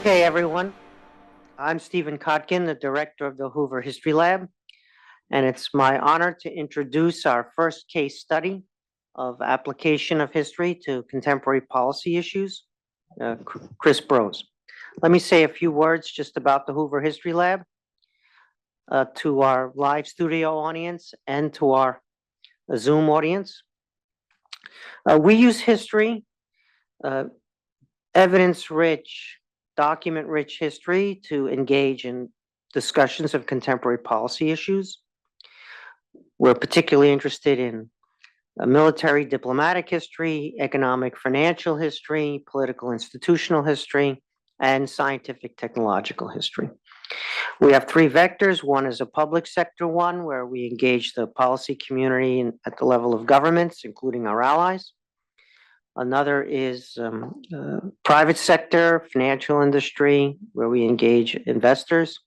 Okay, everyone. I'm Stephen Kotkin, the director of the Hoover History Lab, and it's my honor to introduce our first case study of application of history to contemporary policy issues, Chris Brose. Let me say a few words just about the Hoover History Lab to our live studio audience and to our Zoom audience. We use history, evidence-rich, document-rich history to engage in discussions of contemporary policy issues. We're particularly interested in military diplomatic history, economic financial history, political institutional history, and scientific technological history. We have three vectors. One is a public sector one, where we engage the policy community at the level of governments, including our allies. Another is private sector, financial industry, where we engage investors.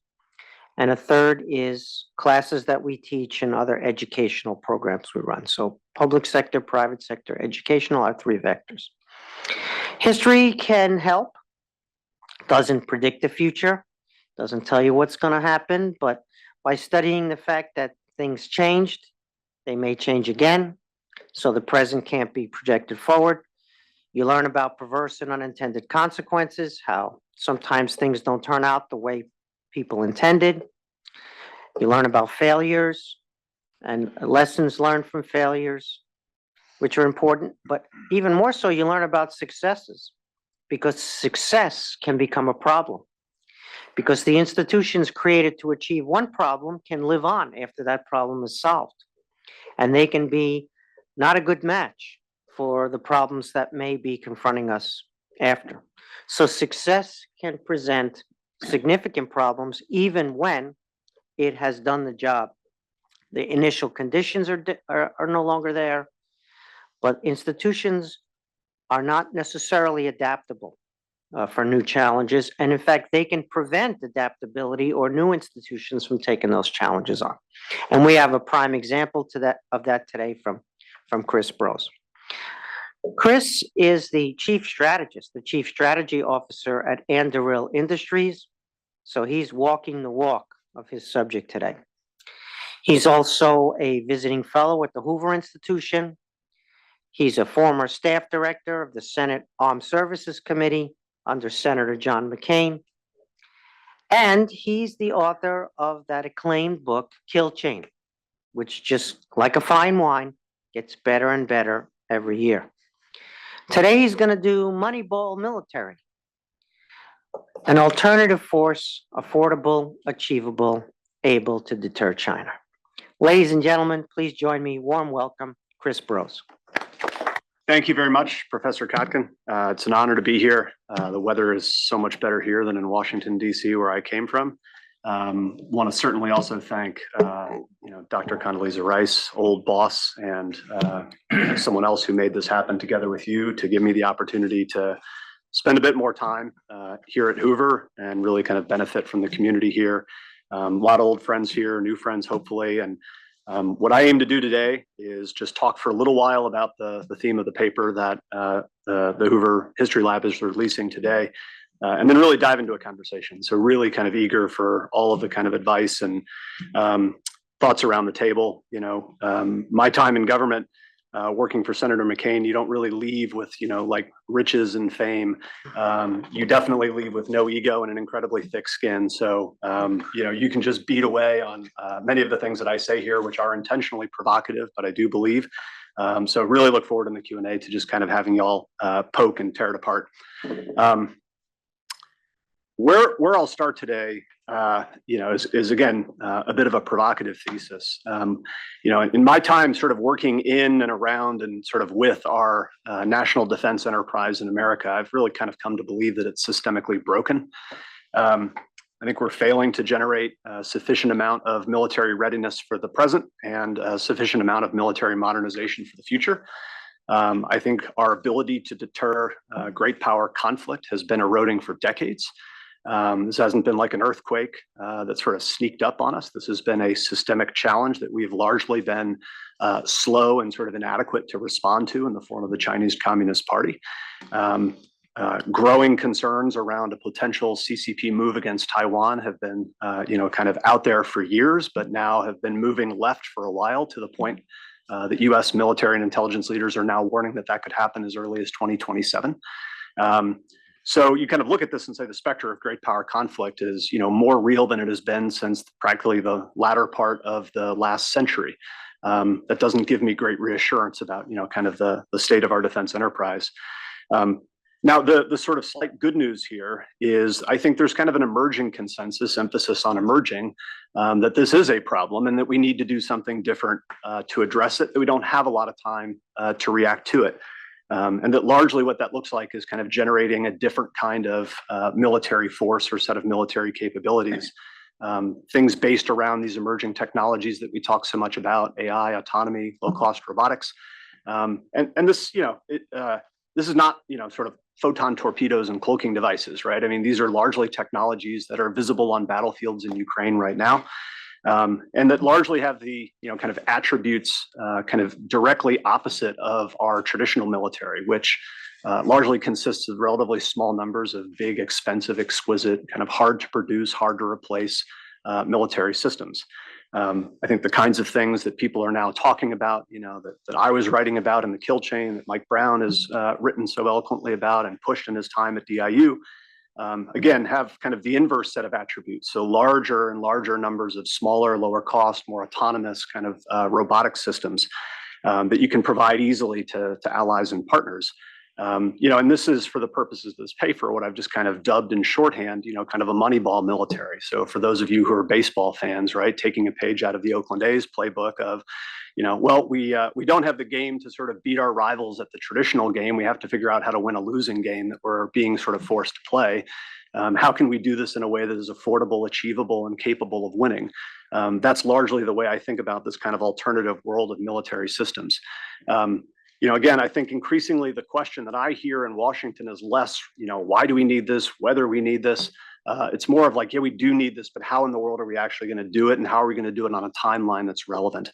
And a third is classes that we teach and other educational programs we run. So public sector, private sector, educational are three vectors. History can help, doesn't predict the future, doesn't tell you what's going to happen, but by studying the fact that things changed, they may change again, so the present can't be projected forward. You learn about perverse and unintended consequences, how sometimes things don't turn out the way people intended. You learn about failures and lessons learned from failures, which are important, but even more so, you learn about successes, because success can become a problem, because the institutions created to achieve one problem can live on after that problem is solved, and they can be not a good match for the problems that may be confronting us after. So success can present significant problems even when it has done the job. The initial conditions are no longer there, but institutions are not necessarily adaptable for new challenges. And in fact, they can prevent adaptability or new institutions from taking those challenges on. And we have a prime example of that today from Chris Brose. Chris is the chief strategist, the chief strategy officer at Anduril Industries. So he's walking the walk of his subject today. He's also a visiting fellow at the Hoover Institution. He's a former staff director of the Senate Armed Services Committee under Senator John McCain. And he's the author of that acclaimed book, Kill Chain, which, just like a fine wine, gets better and better every year. Today he's going to do Moneyball Military, an alternative force, affordable, achievable, able to deter China. Ladies and gentlemen, please join me. Warm welcome, Chris Brose. Thank you very much, Professor Kotkin. It's an honor to be here. The weather is so much better here than in Washington, D.C., where I came from. Want to certainly also thank Dr. Condoleezza Rice, old boss, and someone else who made this happen together with you to give me the opportunity to spend a bit more time here at Hoover and really kind of benefit from the community here. A lot of old friends here, new friends hopefully, and what I aim to do today is just talk for a little while about the theme of the paper that the Hoover History Lab is releasing today. And then really dive into a conversation. So really kind of eager for all of the kind of advice and thoughts around the table. My time in government, working for Senator McCain, you don't really leave with, like riches and fame. You definitely leave with no ego and an incredibly thick skin. So, you can just beat away on many of the things that I say here, which are intentionally provocative, but I do believe. So really look forward in the Q&A to just kind of having y'all poke and tear it apart. Where I'll start today, is again a bit of a provocative thesis. In my time, sort of working in and around and sort of with our national defense enterprise in America, I've really kind of come to believe that it's systemically broken. I think we're failing to generate a sufficient amount of military readiness for the present and a sufficient amount of military modernization for the future. I think our ability to deter great power conflict has been eroding for decades. This hasn't been like an earthquake that sort of sneaked up on us. This has been a systemic challenge that we've largely been slow and sort of inadequate to respond to in the form of the Chinese Communist Party. growing concerns around a potential CCP move against Taiwan have been, kind of out there for years, but now have been moving left for a while, to the point that U.S. military and intelligence leaders are now warning that that could happen as early as 2027. So you kind of look at this and say the specter of great power conflict is, more real than it has been since practically the latter part of the last century. That doesn't give me great reassurance about, kind of the state of our defense enterprise. Now, the sort of slight good news here is I think there's kind of an emerging consensus, emphasis on emerging, that this is a problem and that we need to do something different to address it, that we don't have a lot of time to react to it. And that largely what that looks like is kind of generating a different kind of military force or set of military capabilities. Things based around these emerging technologies that we talk so much about: AI, autonomy, low-cost robotics. And this, this is not, sort of photon torpedoes and cloaking devices, right? I mean, these are largely technologies that are visible on battlefields in Ukraine right now, and that largely have the, kind of attributes kind of directly opposite of our traditional military, which largely consists of relatively small numbers of big, expensive, exquisite, kind of hard to produce, hard to replace military systems. I think the kinds of things that people are now talking about, that I was writing about in the Kill Chain, that Mike Brown has written so eloquently about and pushed in his time at DIU, again, have kind of the inverse set of attributes. So larger and larger numbers of smaller, lower cost, more autonomous kind of robotic systems that you can provide easily to allies and partners. And this is, for the purposes of this paper, what I've just kind of dubbed in shorthand, kind of a Moneyball military. So for those of you who are baseball fans, right, taking a page out of the Oakland A's playbook of, we don't have the game to sort of beat our rivals at the traditional game. We have to figure out how to win a losing game that we're being sort of forced to play. How can we do this in a way that is affordable, achievable, and capable of winning? That's largely the way I think about this kind of alternative world of military systems. Again, I think increasingly the question that I hear in Washington is less, why do we need this, whether we need this. It's more of like, yeah, we do need this, but how in the world are we actually going to do it, and how are we going to do it on a timeline that's relevant?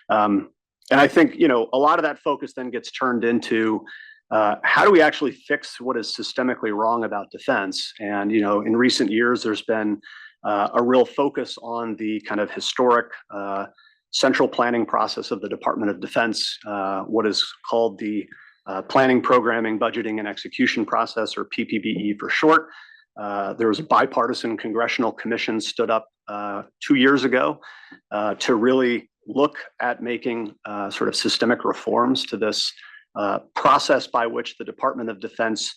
And I think, a lot of that focus then gets turned into how do we actually fix what is systemically wrong about defense? And, in recent years, there's been a real focus on the kind of historic central planning process of the Department of Defense, what is called the Planning, Programming, Budgeting, and Execution Process, or PPBE for short. There was a bipartisan congressional commission stood up 2 years ago to really look at making sort of systemic reforms to this process by which the Department of Defense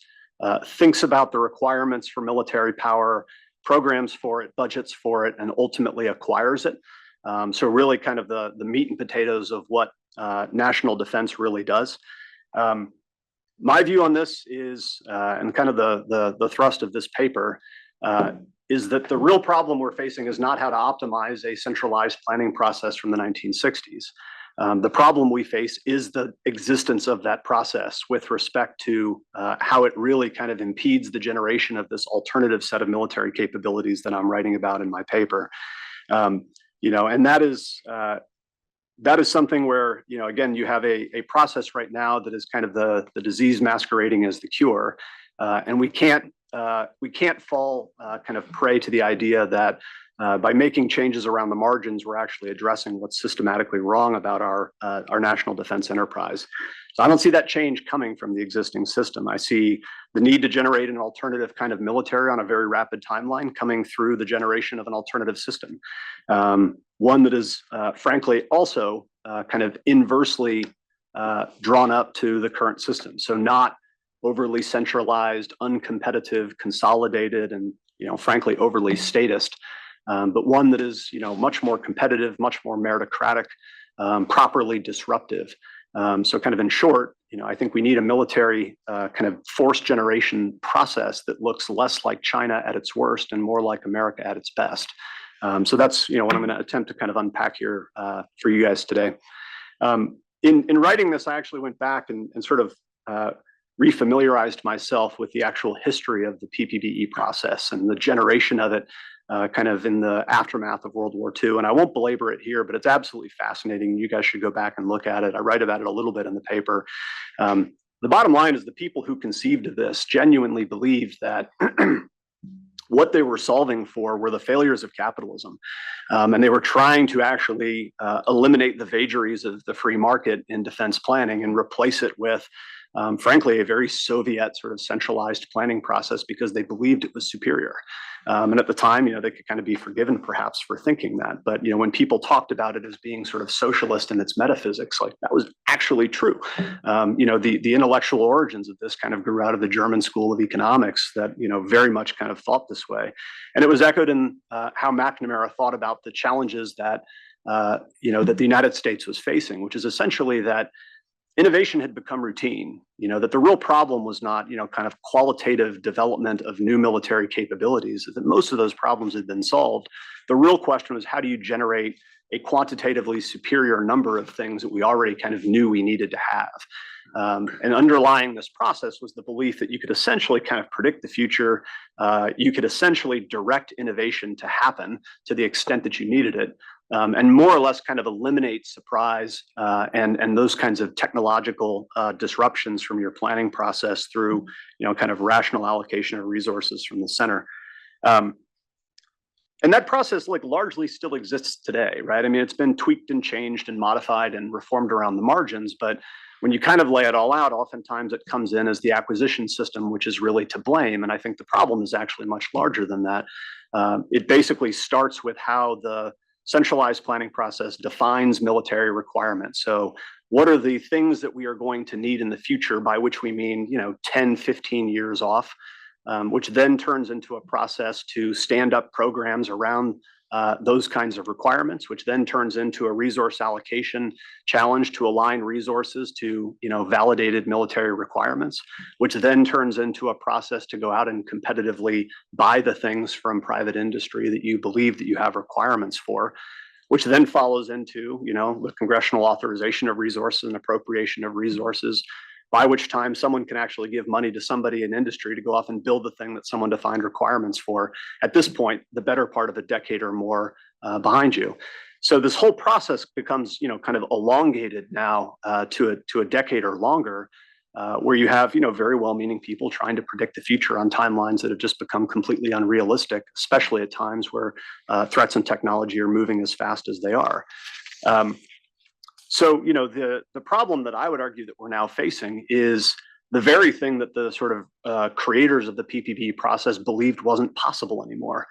thinks about the requirements for military power, programs for it, budgets for it, and ultimately acquires it. So really kind of the meat and potatoes of what national defense really does. My view on this is, and kind of the thrust of this paper, is that the real problem we're facing is not how to optimize a centralized planning process from the 1960s. The problem we face is the existence of that process with respect to how it really kind of impedes the generation of this alternative set of military capabilities that I'm writing about in my paper. And that is something where, again, you have a process right now that is kind of the disease masquerading as the cure. And we can't fall kind of prey to the idea that by making changes around the margins, we're actually addressing what's systematically wrong about our national defense enterprise. So I don't see that change coming from the existing system. I see the need to generate an alternative kind of military on a very rapid timeline coming through the generation of an alternative system. One that is, frankly, also kind of inversely drawn up to the current system. So not overly centralized, uncompetitive, consolidated, and, frankly, overly statist, but one that is, much more competitive, much more meritocratic, properly disruptive. So kind of in short, I think we need a military kind of force generation process that looks less like China at its worst and more like America at its best. So that's, what I'm going to attempt to kind of unpack here for you guys today. In writing this, I actually went back and sort of refamiliarized myself with the actual history of the PPBE process and the generation of it kind of in the aftermath of World War II. And I won't belabor it here, but it's absolutely fascinating. You guys should go back and look at it. I write about it a little bit in the paper. The bottom line is the people who conceived of this genuinely believed that what they were solving for were the failures of capitalism. And they were trying to actually eliminate the vagaries of the free market in defense planning and replace it with, frankly, a very Soviet sort of centralized planning process because they believed it was superior. And at the time, they could kind of be forgiven perhaps for thinking that. But, when people talked about it as being sort of socialist in its metaphysics, like that was actually true. The intellectual origins of this kind of grew out of the German school of economics that, very much kind of thought this way. And it was echoed in how McNamara thought about the challenges that, that the United States was facing, which is essentially that innovation had become routine, that the real problem was not, kind of qualitative development of new military capabilities, that most of those problems had been solved. The real question was, how do you generate a quantitatively superior number of things that we already kind of knew we needed to have? And underlying this process was the belief that you could essentially kind of predict the future. You could essentially direct innovation to happen to the extent that you needed it. And more or less kind of eliminate surprise and those kinds of technological disruptions from your planning process through, kind of rational allocation of resources from the center. And that process largely still exists today, right? I mean, it's been tweaked and changed and modified and reformed around the margins, but when you kind of lay it all out, oftentimes it comes in as the acquisition system, which is really to blame. And I think the problem is actually much larger than that. It basically starts with how the centralized planning process defines military requirements. So what are the things that we are going to need in the future, by which we mean, 10, 15 years off, which then turns into a process to stand up programs around those kinds of requirements, which then turns into a resource allocation challenge to align resources to, validated military requirements, which then turns into a process to go out and competitively buy the things from private industry that you believe that you have requirements for, which then follows into, the congressional authorization of resources and appropriation of resources, by which time someone can actually give money to somebody in industry to go off and build the thing that someone defined requirements for. At this point, the better part of a decade or more behind you. So this whole process becomes, kind of elongated now to a decade or longer, where you have, very well-meaning people trying to predict the future on timelines that have just become completely unrealistic, especially at times where threats and technology are moving as fast as they are. So, the problem that I would argue that we're now facing is the very thing that the sort of creators of the PPP process believed wasn't possible anymore,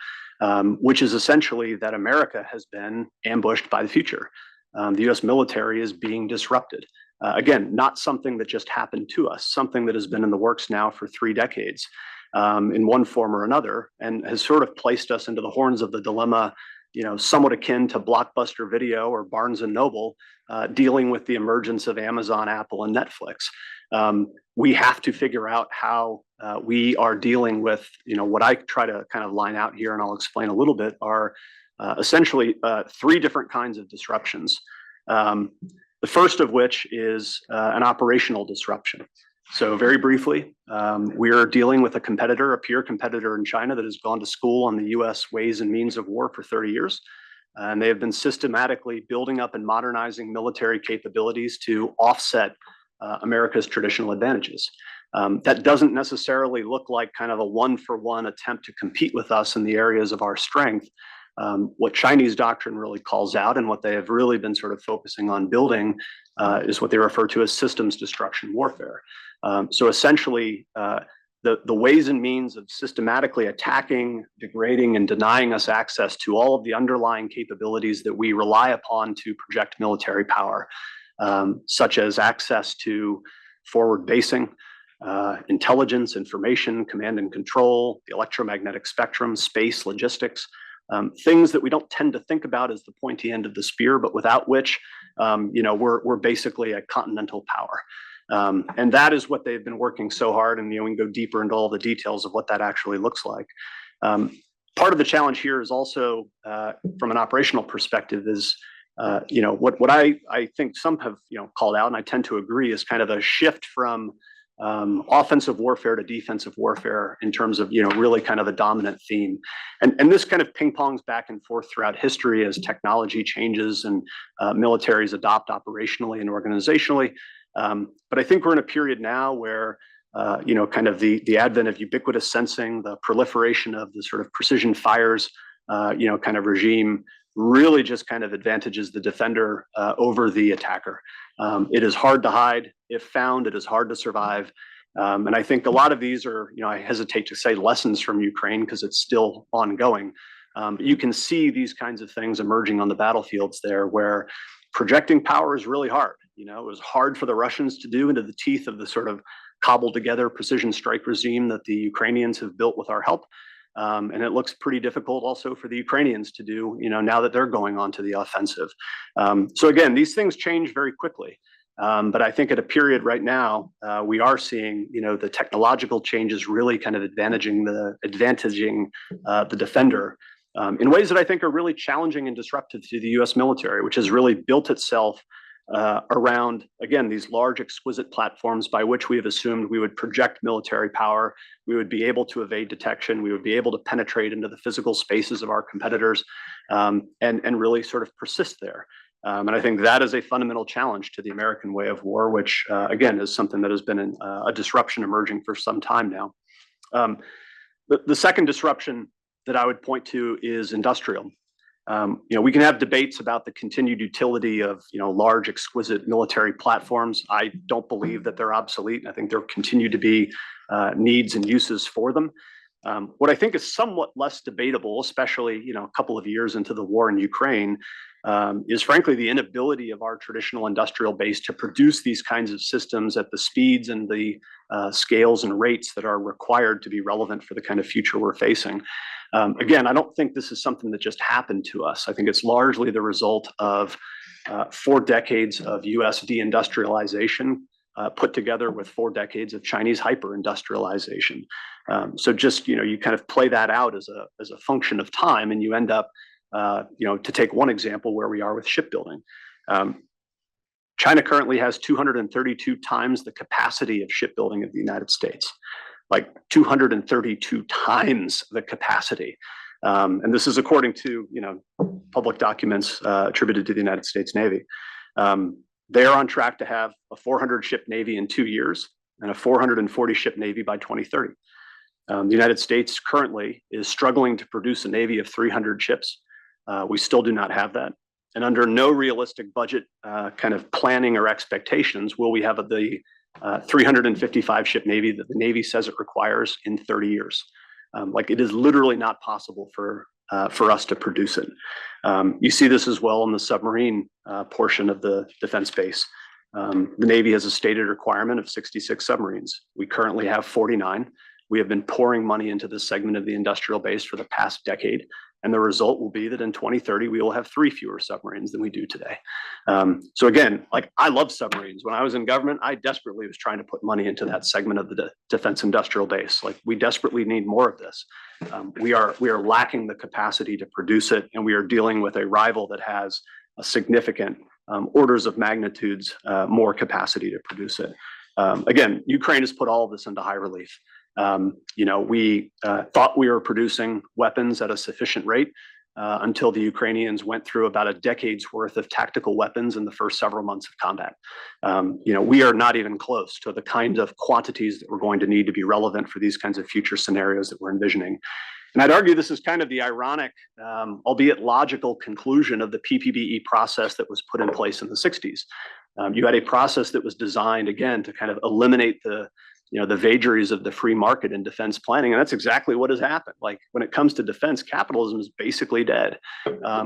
which is essentially that America has been ambushed by the future. The U.S. military is being disrupted. Again, not something that just happened to us, something that has been in the works now for 3 decades in one form or another, and has sort of placed us into the horns of the dilemma, somewhat akin to Blockbuster Video or Barnes and Noble, dealing with the emergence of Amazon, Apple, and Netflix. We have to figure out how we are dealing with, what I try to kind of line out here, and I'll explain a little bit, are essentially 3 different kinds of disruptions. The first of which is an operational disruption. So very briefly, we are dealing with a peer competitor in China that has gone to school on the US ways and means of war for 30 years. And they have been systematically building up and modernizing military capabilities to offset America's traditional advantages. That doesn't necessarily look like kind of a one-for-one attempt to compete with us in the areas of our strength. What Chinese doctrine really calls out, and what they have really been sort of focusing on building, is what they refer to as systems destruction warfare. So essentially, the ways and means of systematically attacking, degrading, and denying us access to all of the underlying capabilities that we rely upon to project military power, such as access to forward basing, intelligence, information, command and control, the electromagnetic spectrum, space, logistics, things that we don't tend to think about as the pointy end of the spear, but without which, we're basically a continental power. And that is what they've been working so hard. And, we can go deeper into all the details of what that actually looks like. Part of the challenge here is also, from an operational perspective, is, what I think some have, called out, and I tend to agree, is kind of a shift from offensive warfare to defensive warfare in terms of, really kind of a dominant theme. And this kind of ping pongs back and forth throughout history as technology changes and militaries adopt operationally and organizationally. But I think we're in a period now where kind of the advent of ubiquitous sensing, the proliferation of the sort of precision fires, kind of regime really just kind of advantages the defender over the attacker. It is hard to hide. If found, it is hard to survive. And I think a lot of these are, I hesitate to say lessons from Ukraine because it's still ongoing. You can see these kinds of things emerging on the battlefields there where projecting power is really hard. It was hard for the Russians to do into the teeth of the sort of cobbled together precision strike regime that the Ukrainians have built with our help. And it looks pretty difficult also for the Ukrainians to do, now that they're going on to the offensive. So again, these things change very quickly. But I think at a period right now, we are seeing, the technological changes really kind of advantaging the defender in ways that I think are really challenging and disruptive to the U.S. military, which has really built itself around, again, these large, exquisite platforms by which we have assumed we would project military power, we would be able to evade detection, we would be able to penetrate into the physical spaces of our competitors, and really sort of persist there. And I think that is a fundamental challenge to the American way of war, which, again, is something that has been a disruption emerging for some time now. The second disruption that I would point to is industrial. We can have debates about the continued utility of large, exquisite military platforms. I don't believe that they're obsolete. I think there continue to be needs and uses for them. What I think is somewhat less debatable, especially a couple of years into the war in Ukraine, is frankly the inability of our traditional industrial base to produce these kinds of systems at the speeds and the scales and rates that are required to be relevant for the kind of future we're facing. Again, I don't think this is something that just happened to us. I think it's largely the result of 4 decades of U.S. deindustrialization put together with 4 decades of Chinese hyper-industrialization. So just, you kind of play that out as a function of time, and you end up, to take one example where we are with shipbuilding. China currently has 232 times the capacity of shipbuilding of the United States. Like 232 times the capacity. And this is according to, public documents attributed to the United States Navy. They are on track to have a 400-ship Navy in 2 years and a 440-ship Navy by 2030. The United States currently is struggling to produce a Navy of 300 ships. We still do not have that. And under no realistic budget kind of planning or expectations will we have the 355-ship Navy that the Navy says it requires in 30 years. It is literally not possible for us to produce it. You see this as well in the submarine portion of the defense base. The Navy has a stated requirement of 66 submarines. We currently have 49. We have been pouring money into this segment of the industrial base for the past decade. And the result will be that in 2030, we will have 3 fewer submarines than we do today. So again, I love submarines. When I was in government, I desperately was trying to put money into that segment of the defense industrial base. We desperately need more of this. We are lacking the capacity to produce it, and we are dealing with a rival that has a significant orders of magnitudes more capacity to produce it. Again, Ukraine has put all of this into high relief. We thought we were producing weapons at a sufficient rate until the Ukrainians went through about a decade's worth of tactical weapons in the first several months of combat. We are not even close to the kinds of quantities that we're going to need to be relevant for these kinds of future scenarios that we're envisioning. And I'd argue this is kind of the ironic, albeit logical conclusion of the PPBE process that was put in place in the 60s. You had a process that was designed, again, to kind of eliminate the vagaries of the free market in defense planning. And that's exactly what has happened. When it comes to defense, capitalism is basically dead.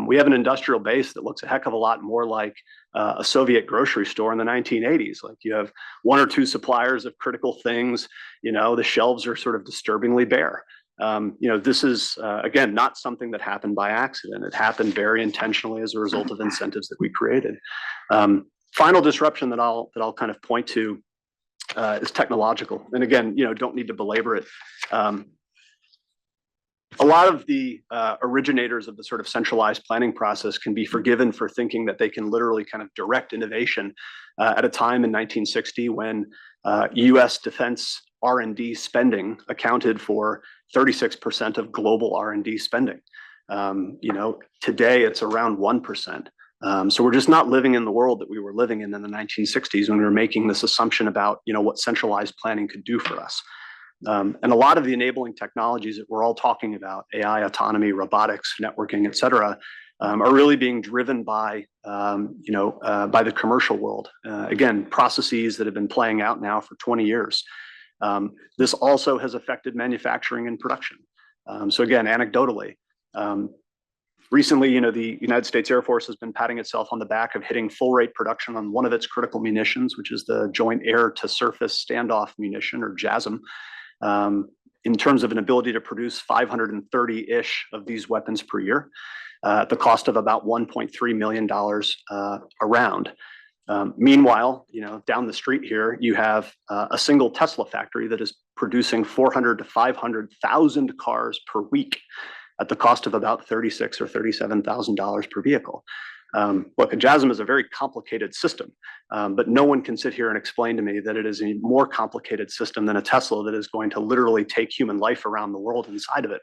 We have an industrial base that looks a heck of a lot more like a Soviet grocery store in the 1980s. You have 1 or 2 suppliers of critical things. The shelves are sort of disturbingly bare. This is, again, not something that happened by accident. It happened very intentionally as a result of incentives that we created. Final disruption that I'll kind of point to is technological. And again, don't need to belabor it. A lot of the originators of the sort of centralized planning process can be forgiven for thinking that they can literally kind of direct innovation at a time in 1960 when U.S. defense R&D spending accounted for 36% of global R&D spending. Today it's around 1%. So we're just not living in the world that we were living in the 1960s when we were making this assumption about, what centralized planning could do for us. And a lot of the enabling technologies that we're all talking about, AI, autonomy, robotics, networking, et cetera, are really being driven by, by the commercial world. Again, processes that have been playing out now for 20 years. This also has affected manufacturing and production. So again, anecdotally, recently, the United States Air Force has been patting itself on the back of hitting full rate production on one of its critical munitions, which is the Joint Air to Surface Standoff Munition, or JASM, in terms of an ability to produce 530-ish of these weapons per year, at the cost of about $1.3 million a round. Meanwhile, down the street here, you have a single Tesla factory that is producing 400 to 500,000 cars per week at the cost of about $36,000 or $37,000 per vehicle. Look, a JASM is a very complicated system, but no one can sit here and explain to me that it is a more complicated system than a Tesla that is going to literally take human life around the world inside of it.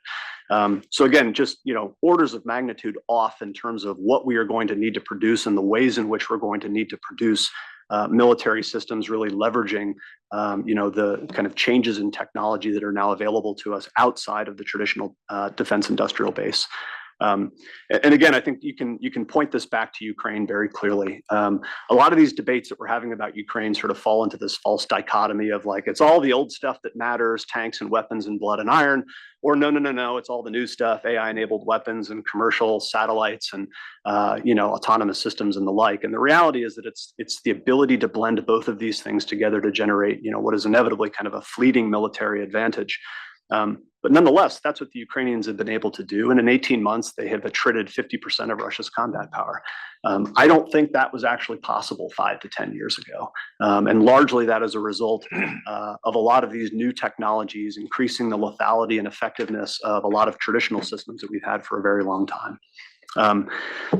So again, just orders of magnitude off in terms of what we are going to need to produce and the ways in which we're going to need to produce military systems, really leveraging the kind of changes in technology that are now available to us outside of the traditional defense industrial base. And again, I think you can point this back to Ukraine very clearly. A lot of these debates that we're having about Ukraine sort of fall into this false dichotomy of like, it's all the old stuff that matters, tanks and weapons and blood and iron, or no, it's all the new stuff, AI-enabled weapons and commercial satellites and autonomous systems and the like. And the reality is that it's the ability to blend both of these things together to generate what is inevitably kind of a fleeting military advantage. But nonetheless, that's what the Ukrainians have been able to do. And in 18 months, they have attrited 50% of Russia's combat power. I don't think that was actually possible 5 to 10 years ago. And largely that is a result of a lot of these new technologies increasing the lethality and effectiveness of a lot of traditional systems that we've had for a very long time.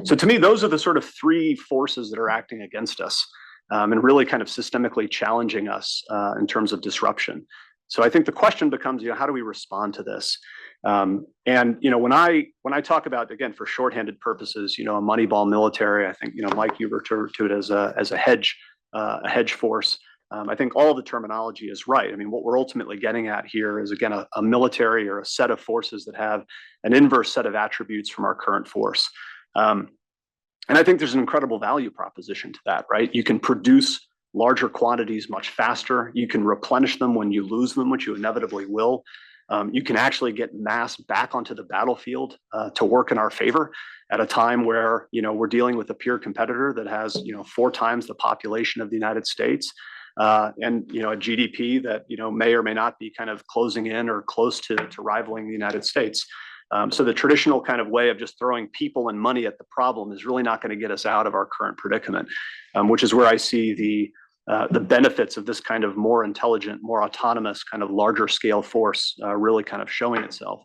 So to me, those are the sort of three forces that are acting against us and really kind of systemically challenging us in terms of disruption. So I think the question becomes, how do we respond to this? And when I talk about, again, for shorthanded purposes, a Moneyball Military, I think Mike, you refer to it as a hedge force. I think all the terminology is right. I mean, what we're ultimately getting at here is, again, a military or a set of forces that have an inverse set of attributes from our current force. And I think there's an incredible value proposition to that, right? You can produce larger quantities much faster. You can replenish them when you lose them, which you inevitably will. You can actually get mass back onto the battlefield to work in our favor at a time where we're dealing with a peer competitor that has 4 times the population of the United States and a GDP that may or may not be kind of closing in or close to rivaling the United States. So the traditional kind of way of just throwing people and money at the problem is really not going to get us out of our current predicament, which is where I see the benefits of this kind of more intelligent, more autonomous, kind of larger scale force really kind of showing itself.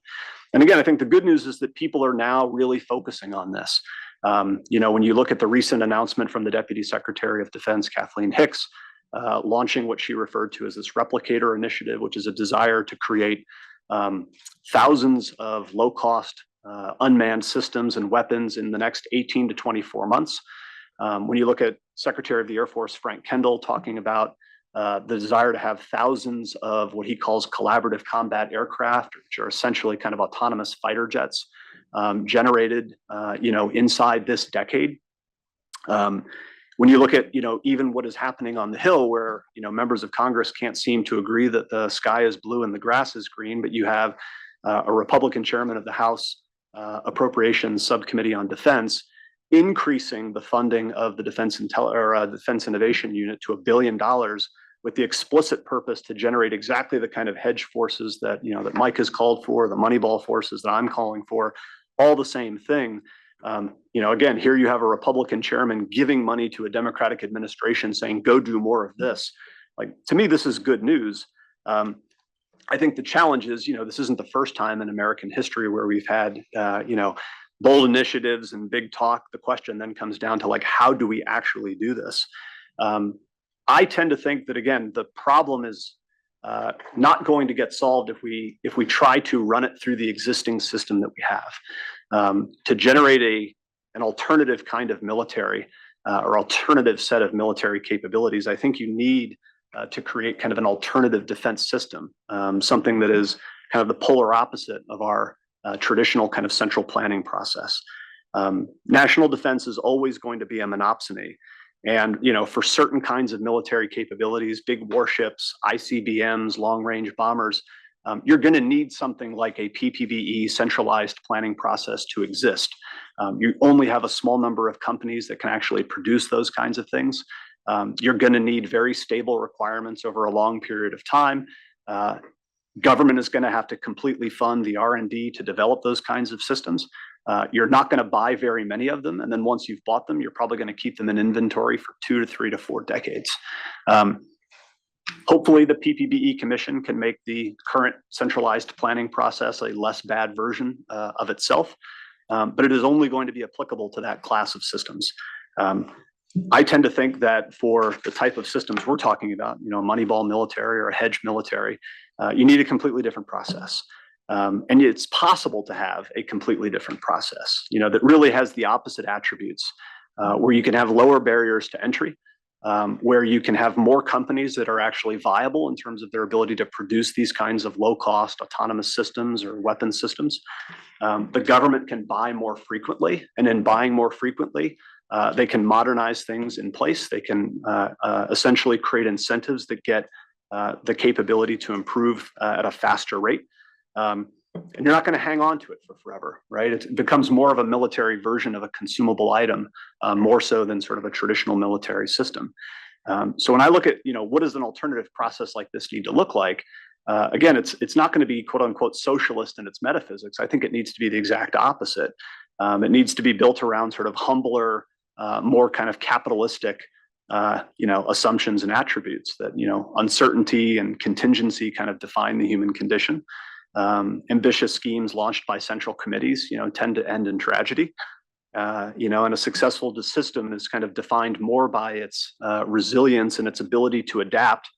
And again, I think the good news is that people are now really focusing on this. When you look at the recent announcement from the Deputy Secretary of Defense, Kathleen Hicks, launching what she referred to as this replicator initiative, which is a desire to create thousands of low-cost unmanned systems and weapons in the next 18 to 24 months. When you look at Secretary of the Air Force Frank Kendall talking about the desire to have thousands of what he calls collaborative combat aircraft, which are essentially kind of autonomous fighter jets generated, inside this decade. When you look at, even what is happening on the Hill, where, members of Congress can't seem to agree that the sky is blue and the grass is green, but you have a Republican chairman of the House Appropriations Subcommittee on Defense increasing the funding of the Defense Innovation Unit to $1 billion with the explicit purpose to generate exactly the kind of hedge forces that, that Mike has called for, the Moneyball forces that I'm calling for, all the same thing. Again, here you have a Republican chairman giving money to a Democratic administration saying, go do more of this. Like, to me, this is good news. I think the challenge is, this isn't the first time in American history where we've had, bold initiatives and big talk. The question then comes down to how do we actually do this? I tend to think that, again, the problem is not going to get solved if we try to run it through the existing system that we have. To generate an alternative kind of military or alternative set of military capabilities, I think you need to create kind of an alternative defense system, something that is kind of the polar opposite of our traditional kind of central planning process. National defense is always going to be a monopsony. And, for certain kinds of military capabilities, big warships, ICBMs, long-range bombers, you're going to need something like a PPVE centralized planning process to exist. You only have a small number of companies that can actually produce those kinds of things. You're going to need very stable requirements over a long period of time. Government is going to have to completely fund the R&D to develop those kinds of systems. You're not going to buy very many of them. And then once you've bought them, you're probably going to keep them in inventory for 2 to 3 to 4 decades. Hopefully the PPBE Commission can make the current centralized planning process a less bad version of itself, but it is only going to be applicable to that class of systems. I tend to think that for the type of systems we're talking about, Moneyball Military or a hedge military, you need a completely different process. And it's possible to have a completely different process, that really has the opposite attributes, where you can have lower barriers to entry, where you can have more companies that are actually viable in terms of their ability to produce these kinds of low-cost autonomous systems or weapon systems. The government can buy more frequently, and in buying more frequently, they can modernize things in place. They can essentially create incentives that get the capability to improve at a faster rate. And you're not going to hang on to it for forever, right? It becomes more of a military version of a consumable item, more so than sort of a traditional military system. So when I look at, what does an alternative process like this need to look like? Again, it's not going to be quote unquote socialist in its metaphysics. I think it needs to be the exact opposite. It needs to be built around sort of humbler, more kind of capitalistic, assumptions and attributes that, uncertainty and contingency kind of define the human condition. Ambitious schemes launched by central committees, tend to end in tragedy. And a successful system is kind of defined more by its resilience and its ability to adapt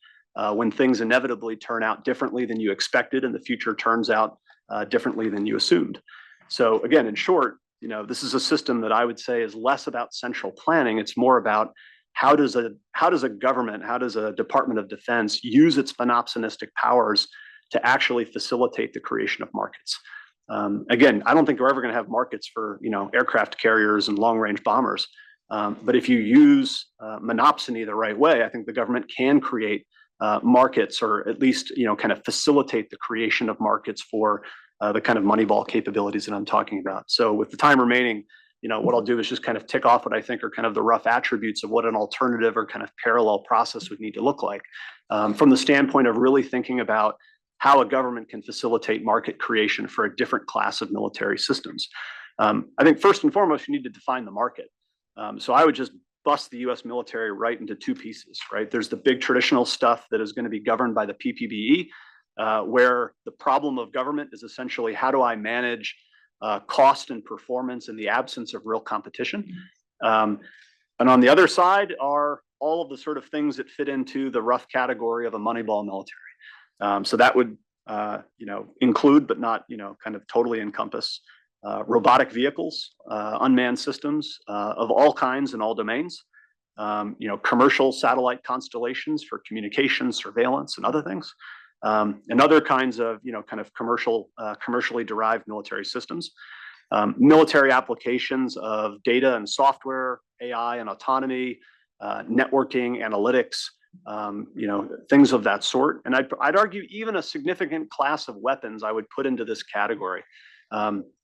when things inevitably turn out differently than you expected and the future turns out differently than you assumed. So again, in short, this is a system that I would say is less about central planning. It's more about how does a government, how does a Department of Defense use its monopsonistic powers to actually facilitate the creation of markets. Again, I don't think we're ever going to have markets for aircraft carriers and long-range bombers. But if you use monopsony the right way, I think the government can create markets, or at least kind of facilitate the creation of markets for the kind of Moneyball capabilities that I'm talking about. So with the time remaining, what I'll do is just kind of tick off what I think are kind of the rough attributes of what an alternative or kind of parallel process would need to look like, from the standpoint of really thinking about how a government can facilitate market creation for a different class of military systems. I think first and foremost, you need to define the market. So I would just bust the US military right into 2 pieces, right? There's the big traditional stuff that is going to be governed by the PPBE, where the problem of government is essentially how do I manage cost and performance in the absence of real competition. And on the other side are all of the sort of things that fit into the rough category of a Moneyball military. So that would, include, but not, kind of totally encompass robotic vehicles, unmanned systems of all kinds and all domains, commercial satellite constellations for communication, surveillance, and other things, and other kinds of, kind of commercially derived military systems, military applications of data and software, AI and autonomy, networking, analytics, things of that sort. And I'd argue even a significant class of weapons I would put into this category.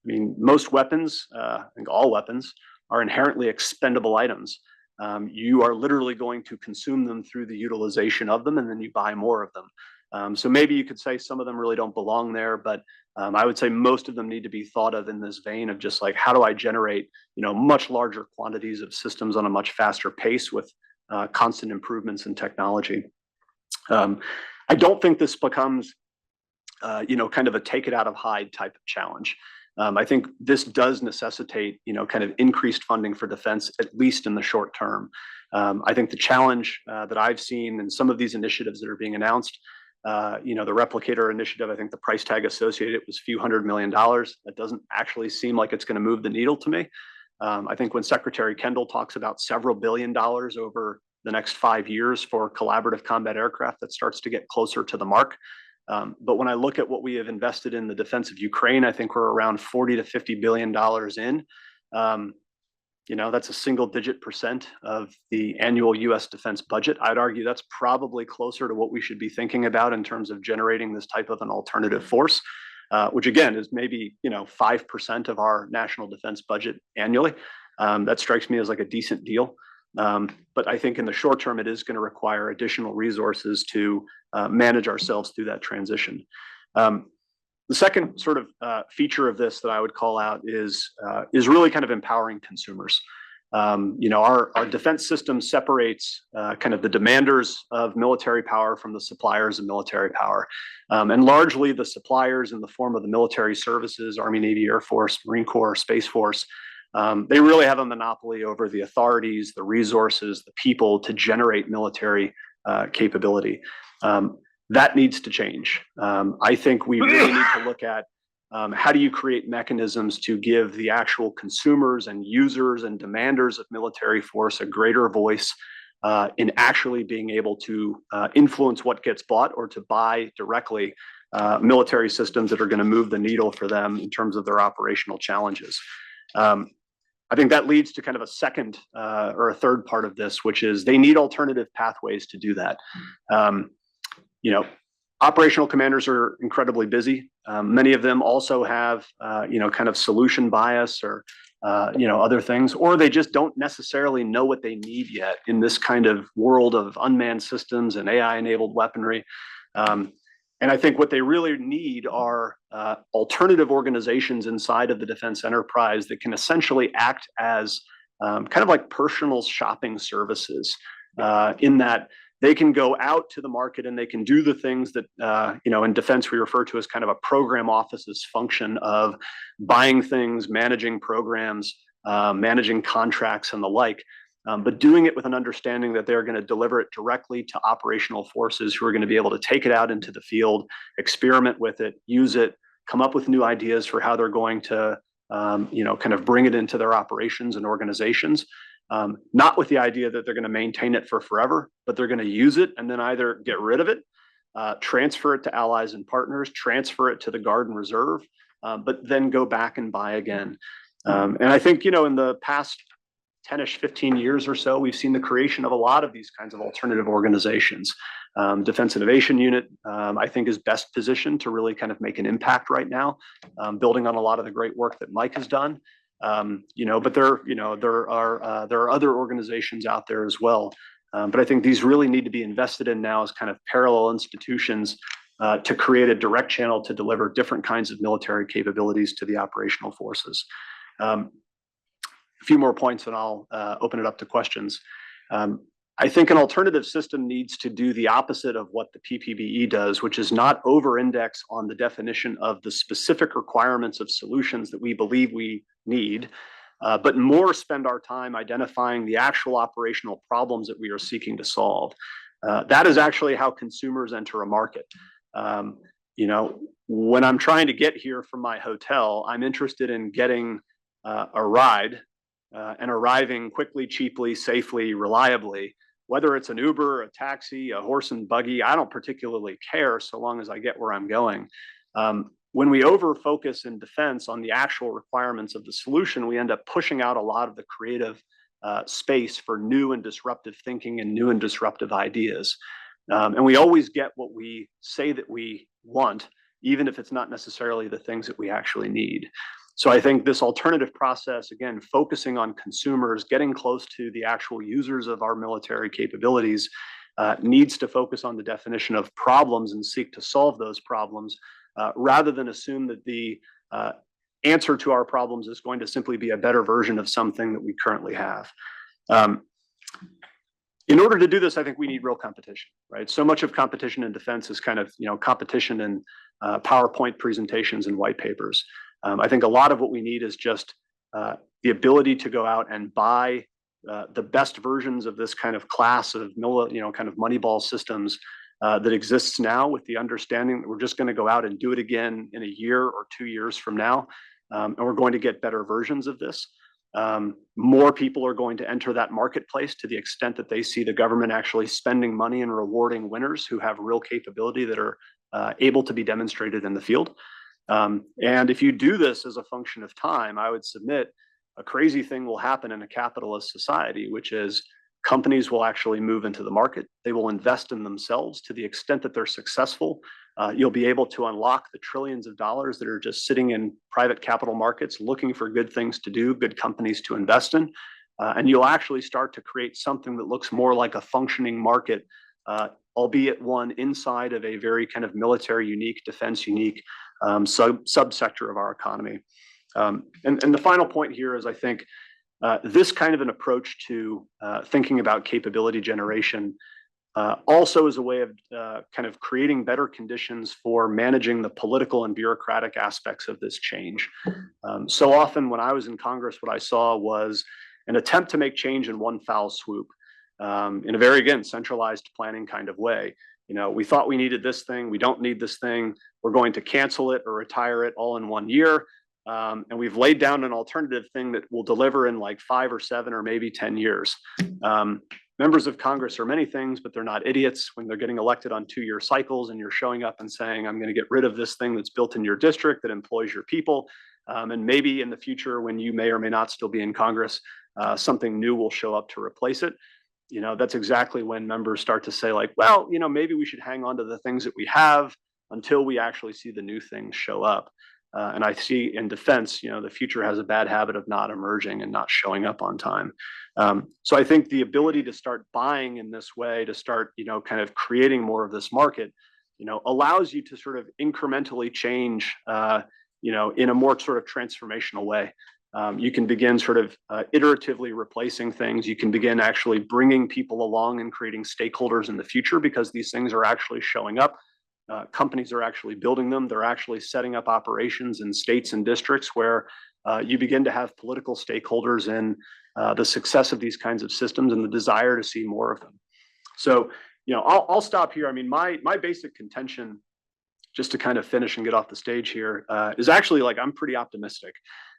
Most weapons, I think all weapons, are inherently expendable items. You are literally going to consume them through the utilization of them, and then you buy more of them. So maybe you could say some of them really don't belong there, but I would say most of them need to be thought of in this vein of just like, how do I generate, much larger quantities of systems on a much faster pace with constant improvements in technology. I don't think this becomes, kind of a take it out of hide type of challenge. I think this does necessitate, kind of increased funding for defense, at least in the short term. I think the challenge that I've seen in some of these initiatives that are being announced, the replicator initiative, I think the price tag associated was a few $100 million. That doesn't actually seem like it's going to move the needle to me. I think when Secretary Kendall talks about several $billion over the next 5 years for collaborative combat aircraft, that starts to get closer to the mark. But when I look at what we have invested in the defense of Ukraine, I think we're around $40 to $50 billion in. That's a single-digit % of the annual U.S. defense budget. I'd argue that's probably closer to what we should be thinking about in terms of generating this type of an alternative force, which again is maybe 5% of our national defense budget annually. That strikes me as like a decent deal. But I think in the short term, it is going to require additional resources to manage ourselves through that transition. The second sort of feature of this that I would call out is really kind of empowering consumers. Our defense system separates kind of the demanders of military power from the suppliers of military power. And largely the suppliers in the form of the military services, Army, Navy, Air Force, Marine Corps, Space Force, they really have a monopoly over the authorities, the resources, the people to generate military capability. That needs to change. I think we really need to look at how do you create mechanisms to give the actual consumers and users and demanders of military force a greater voice in actually being able to influence what gets bought or to buy directly military systems that are going to move the needle for them in terms of their operational challenges. I think that leads to kind of a second or a third part of this, which is they need alternative pathways to do that. Operational commanders are incredibly busy. Many of them also have, kind of solution bias or, other things, or they just don't necessarily know what they need yet in this kind of world of unmanned systems and AI-enabled weaponry. And I think what they really need are alternative organizations inside of the defense enterprise that can essentially act as kind of like personal shopping services in that they can go out to the market and they can do the things that, in defense we refer to as kind of a program office's function of buying things, managing programs, managing contracts and the like, but doing it with an understanding that they're going to deliver it directly to operational forces who are going to be able to take it out into the field, experiment with it, use it, come up with new ideas for how they're going to, kind of bring it into their operations and organizations. Not with the idea that they're going to maintain it for forever, but they're going to use it and then either get rid of it, transfer it to allies and partners, transfer it to the Guard and Reserve, but then go back and buy again. And I think, in the past 10-ish, 15 years or so, we've seen the creation of a lot of these kinds of alternative organizations. Defense Innovation Unit, I think, is best positioned to really kind of make an impact right now, building on a lot of the great work that Mike has done. But there are other organizations out there as well. But I think these really need to be invested in now as kind of parallel institutions to create a direct channel to deliver different kinds of military capabilities to the operational forces. A few more points and I'll open it up to questions. I think an alternative system needs to do the opposite of what the PPBE does, which is not over-index on the definition of the specific requirements of solutions that we believe we need, but more spend our time identifying the actual operational problems that we are seeking to solve. That is actually how consumers enter a market. When I'm trying to get here from my hotel, I'm interested in getting a ride and arriving quickly, cheaply, safely, reliably. Whether it's an Uber, a taxi, a horse and buggy, I don't particularly care so long as I get where I'm going. When we over-focus in defense on the actual requirements of the solution, we end up pushing out a lot of the creative space for new and disruptive thinking and new and disruptive ideas. And we always get what we say that we want, even if it's not necessarily the things that we actually need. So I think this alternative process, again, focusing on consumers, getting close to the actual users of our military capabilities, needs to focus on the definition of problems and seek to solve those problems, rather than assume that the answer to our problems is going to simply be a better version of something that we currently have. In order to do this, I think we need real competition, right? So much of competition in defense is kind of, competition in PowerPoint presentations and white papers. I think a lot of what we need is just the ability to go out and buy the best versions of this kind of class of kind of Moneyball systems that exists now, with the understanding that we're just going to go out and do it again in a year or 2 years from now, and we're going to get better versions of this. More people are going to enter that marketplace to the extent that they see the government actually spending money and rewarding winners who have real capability that are able to be demonstrated in the field. And if you do this as a function of time, I would submit a crazy thing will happen in a capitalist society, which is companies will actually move into the market. They will invest in themselves to the extent that they're successful. You'll be able to unlock the trillions of dollars that are just sitting in private capital markets looking for good things to do, good companies to invest in. And you'll actually start to create something that looks more like a functioning market, albeit one inside of a very kind of military unique, defense unique subsector of our economy. And the final point here is, I think, this kind of an approach to thinking about capability generation also is a way of kind of creating better conditions for managing the political and bureaucratic aspects of this change. So often when I was in Congress, what I saw was an attempt to make change in one foul swoop in a very, again, centralized planning kind of way. You know, we thought we needed this thing, we don't need this thing, we're going to cancel it or retire it all in 1 year. And we've laid down an alternative thing that will deliver in like 5 or 7 or maybe 10 years. Members of Congress are many things, but they're not idiots. When they're getting elected on 2-year cycles and you're showing up and saying, I'm going to get rid of this thing that's built in your district that employs your people. And maybe in the future, when you may or may not still be in Congress, something new will show up to replace it. You know, that's exactly when members start to say like, well, you know, maybe we should hang on to the things that we have until we actually see the new things show up. And I see in defense, you know, the future has a bad habit of not emerging and not showing up on time. So I think the ability to start buying in this way, to start, you know, kind of creating more of this market, you know, allows you to sort of incrementally change, you know, in a more sort of transformational way. You can begin sort of iteratively replacing things. You can begin actually bringing people along and creating stakeholders in the future because these things are actually showing up. Companies are actually building them. They're actually setting up operations in states and districts where you begin to have political stakeholders in the success of these kinds of systems and the desire to see more of them. So, you know, I'll stop here. I mean, my basic contention, just to kind of finish and get off the stage here, is actually like I'm pretty optimistic.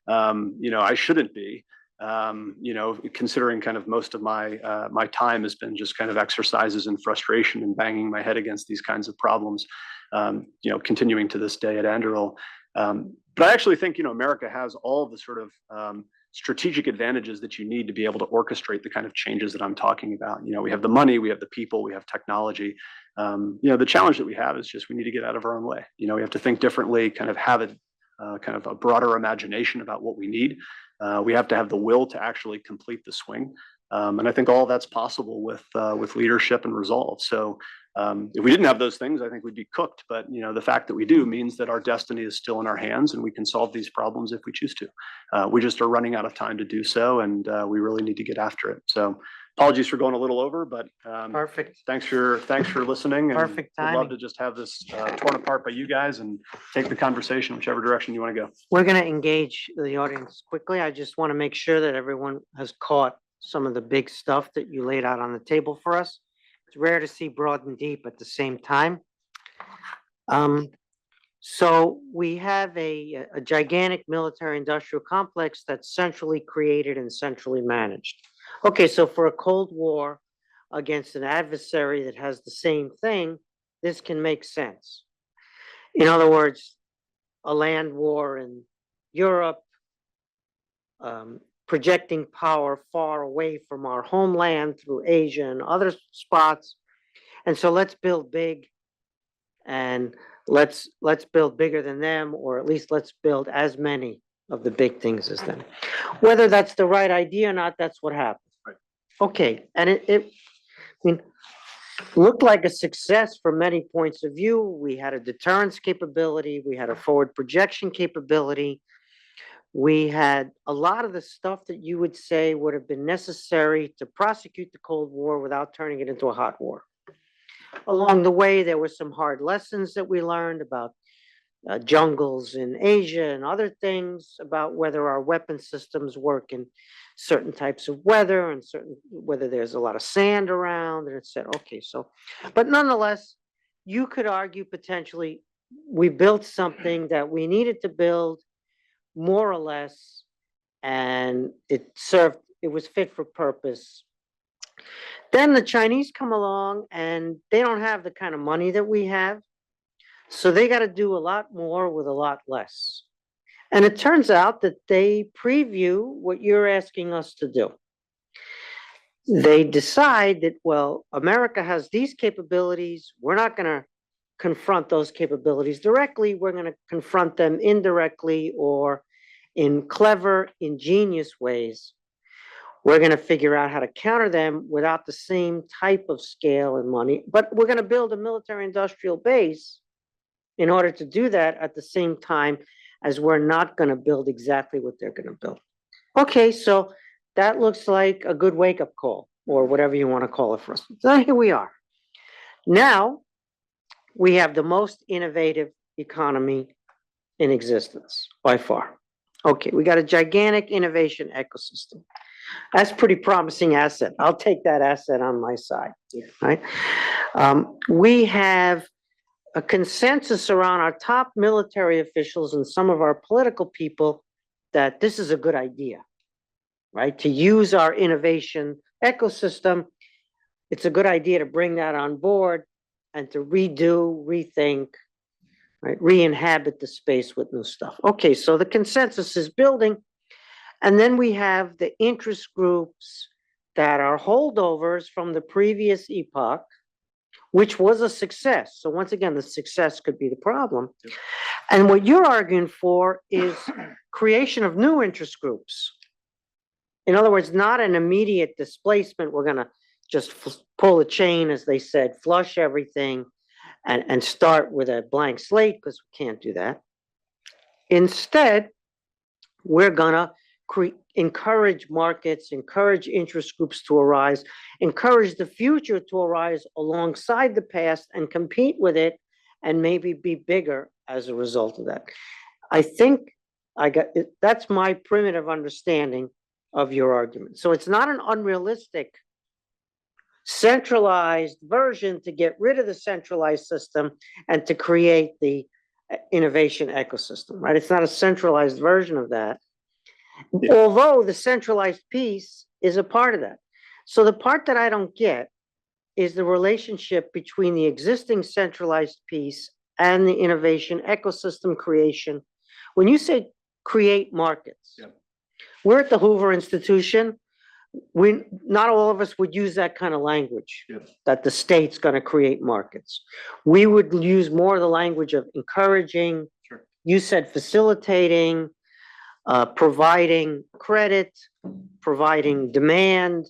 You know, I shouldn't be. You know, considering kind of most of my my time has been just kind of exercises in frustration and banging my head against these kinds of problems, you know, continuing to this day at Anduril. But I actually think, you know, America has all of the sort of strategic advantages that you need to be able to orchestrate the kind of changes that I'm talking about. You know, we have the money, we have the people, we have technology. You know, the challenge that we have is just we need to get out of our own way. You know, we have to think differently, kind of have a kind of a broader imagination about what we need. We have to have the will to actually complete the swing. And I think all that's possible with leadership and resolve. So if we didn't have those things, I think we'd be cooked. But you know, the fact that we do means that our destiny is still in our hands, and we can solve these problems if we choose to. We just are running out of time to do so, and we really need to get after it. So apologies for going a little over, but Perfect. Thanks for listening. And Perfect I'd love timing. to just have this torn apart by you guys and take the conversation whichever direction you want to go. We're going to engage the audience quickly. I just want to make sure that everyone has caught some of the big stuff that you laid out on the table for us. It's rare to see broad and deep at the same time. So we have a gigantic military industrial complex that's centrally created and centrally managed. Okay, so for a Cold War against an adversary that has the same thing, this can make sense. In other words, a land war in Europe, projecting power far away from our homeland through Asia and other spots. And so let's build big, and let's build bigger than them, or at least let's build as many of the big things as them. Whether that's the right idea or not, that's what happened. Right. Okay, and I mean, looked like a success from many points of view. We had a deterrence capability, we had a forward projection capability, we had a lot of the stuff that you would say would have been necessary to prosecute the Cold War without turning it into a hot war. Along the way, there were some hard lessons that we learned about jungles in Asia and other things, about whether our weapon systems work in certain types of weather and whether there's a lot of sand around. And it said, okay, so, but nonetheless, you could argue potentially we built something that we needed to build more or less and it was fit for purpose. Then the Chinese come along and they don't have the kind of money that we have. So they got to do a lot more with a lot less. And it turns out that they preview what you're asking us to do. They decide that, well, America has these capabilities. We're not going to confront those capabilities directly. We're going to confront them indirectly or in clever, ingenious ways. We're going to figure out how to counter them without the same type of scale and money. But we're going to build a military industrial base in order to do that at the same time as we're not going to build exactly what they're going to build. Okay, so that looks like a good wake-up call, or whatever you want to call it for us. So here we are. Now, we have the most innovative economy in existence, by far. Okay, we got a gigantic innovation ecosystem. That's a pretty promising asset. I'll take that asset on my side, right? We have a consensus around our top military officials and some of our political people that this is a good idea, right? To use our innovation ecosystem, it's a good idea to bring that on board and to redo, rethink, right? Re-inhabit the space with new stuff. Okay, so the consensus is building. And then we have the interest groups that are holdovers from the previous epoch, which was a success. So once again, the success could be the problem. Yep. And what you're arguing for is creation of new interest groups. In other words, not an immediate displacement. We're going to just pull a chain, as they said, flush everything and start with a blank slate, because we can't do that. Instead, we're going to encourage markets, encourage interest groups to arise, encourage the future to arise alongside the past and compete with it and maybe be bigger as a result of that. I think that's my primitive understanding of your argument. So it's not an unrealistic centralized version to get rid of the centralized system and to create the innovation ecosystem, right? It's not a centralized version of that. Yeah. Although the centralized piece is a part of that. So the part that I don't get is the relationship between the existing centralized piece and the innovation ecosystem creation. When you say create markets, yeah. We're at the Hoover Institution. Not all of us would use that kind of language, yeah. That the state's going to create markets. We would use more of the language of encouraging. Sure. You said facilitating, providing credit, providing demand,